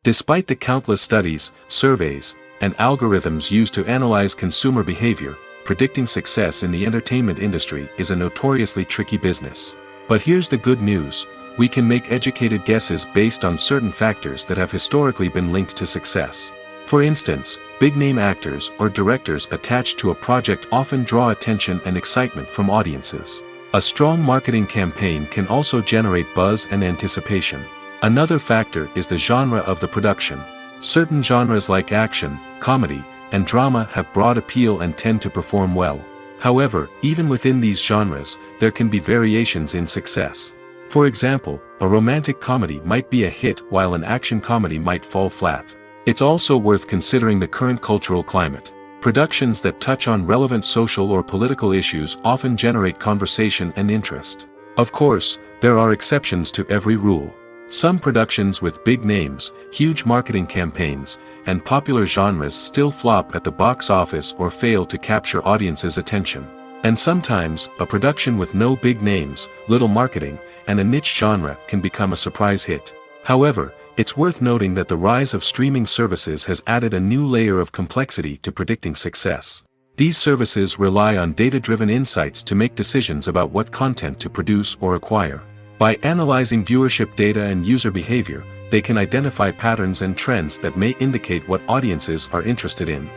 Speaker 1: Despite the countless studies, surveys, and algorithms used to analyze consumer behavior, predicting success in the entertainment industry is a notoriously tricky business. But here's the good news: we can make educated guesses based on certain factors that have historically been linked to success. For instance, big-name actors or directors attached to a project often draw attention and excitement from audiences. A strong marketing campaign can also generate buzz and anticipation. Another factor is the genre of the production. Certain genres like action, comedy, and drama have broad appeal and tend to perform well. However, even within these genres, there can be variations in success. For example, a romantic comedy might be a hit while an action comedy might fall flat. It's also worth considering the current cultural climate. Productions that touch on relevant social or political issues often generate conversation and interest. Of course, there are exceptions to every rule. Some productions with big names, huge marketing campaigns, and popular genres still flop at the box office or fail to capture audiences' attention. And sometimes, a production with no big names, little marketing, and a niche genre can become a surprise hit. However, it's worth noting that the rise of streaming services has added a new layer of complexity to predicting success. These services rely on data-driven insights to make decisions about what content to produce or acquire. By analyzing viewership data and user behavior, they can identify patterns and trends that may indicate what audiences are interested in.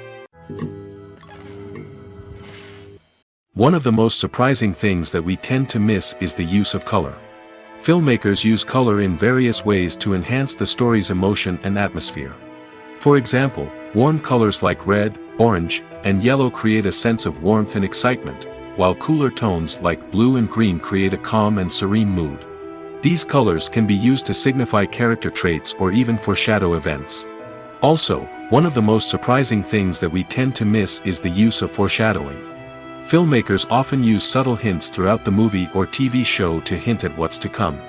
Speaker 1: One of the most surprising things that we tend to miss is the use of color. Filmmakers use color in various ways to enhance the story's emotion and atmosphere. For example, warm colors like red, orange, and yellow create a sense of warmth and excitement, while cooler tones like blue and green create a calm and serene mood. These colors can be used to signify character traits or even foreshadow events. Also, one of the most surprising things that we tend to miss is the use of foreshadowing. Filmmakers often use subtle hints throughout the movie or TV show to hint at what's to come.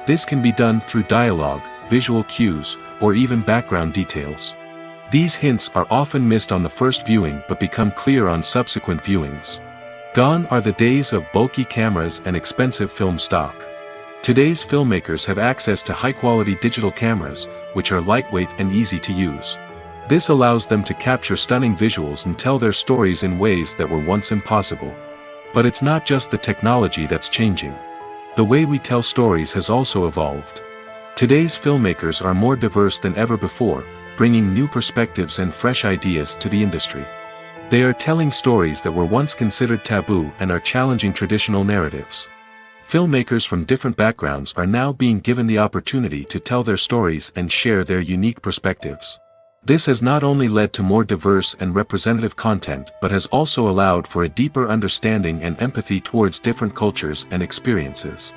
Speaker 1: This can be done through dialogue, visual cues, or even background details. These hints are often missed on the first viewing but become clear on subsequent viewings. Gone are the days of bulky cameras and expensive film stock. Today's filmmakers have access to high-quality digital cameras, which are lightweight and easy to use. This allows them to capture stunning visuals and tell their stories in ways that were once impossible. But it's not just the technology that's changing. The way we tell stories has also evolved. Today's filmmakers are more diverse than ever before, bringing new perspectives and fresh ideas to the industry. They are telling stories that were once considered taboo and are challenging traditional narratives. Filmmakers from different backgrounds are now being given the opportunity to tell their stories and share their unique perspectives. This has not only led to more diverse and representative content but has also allowed for a deeper understanding and empathy towards different cultures and experiences.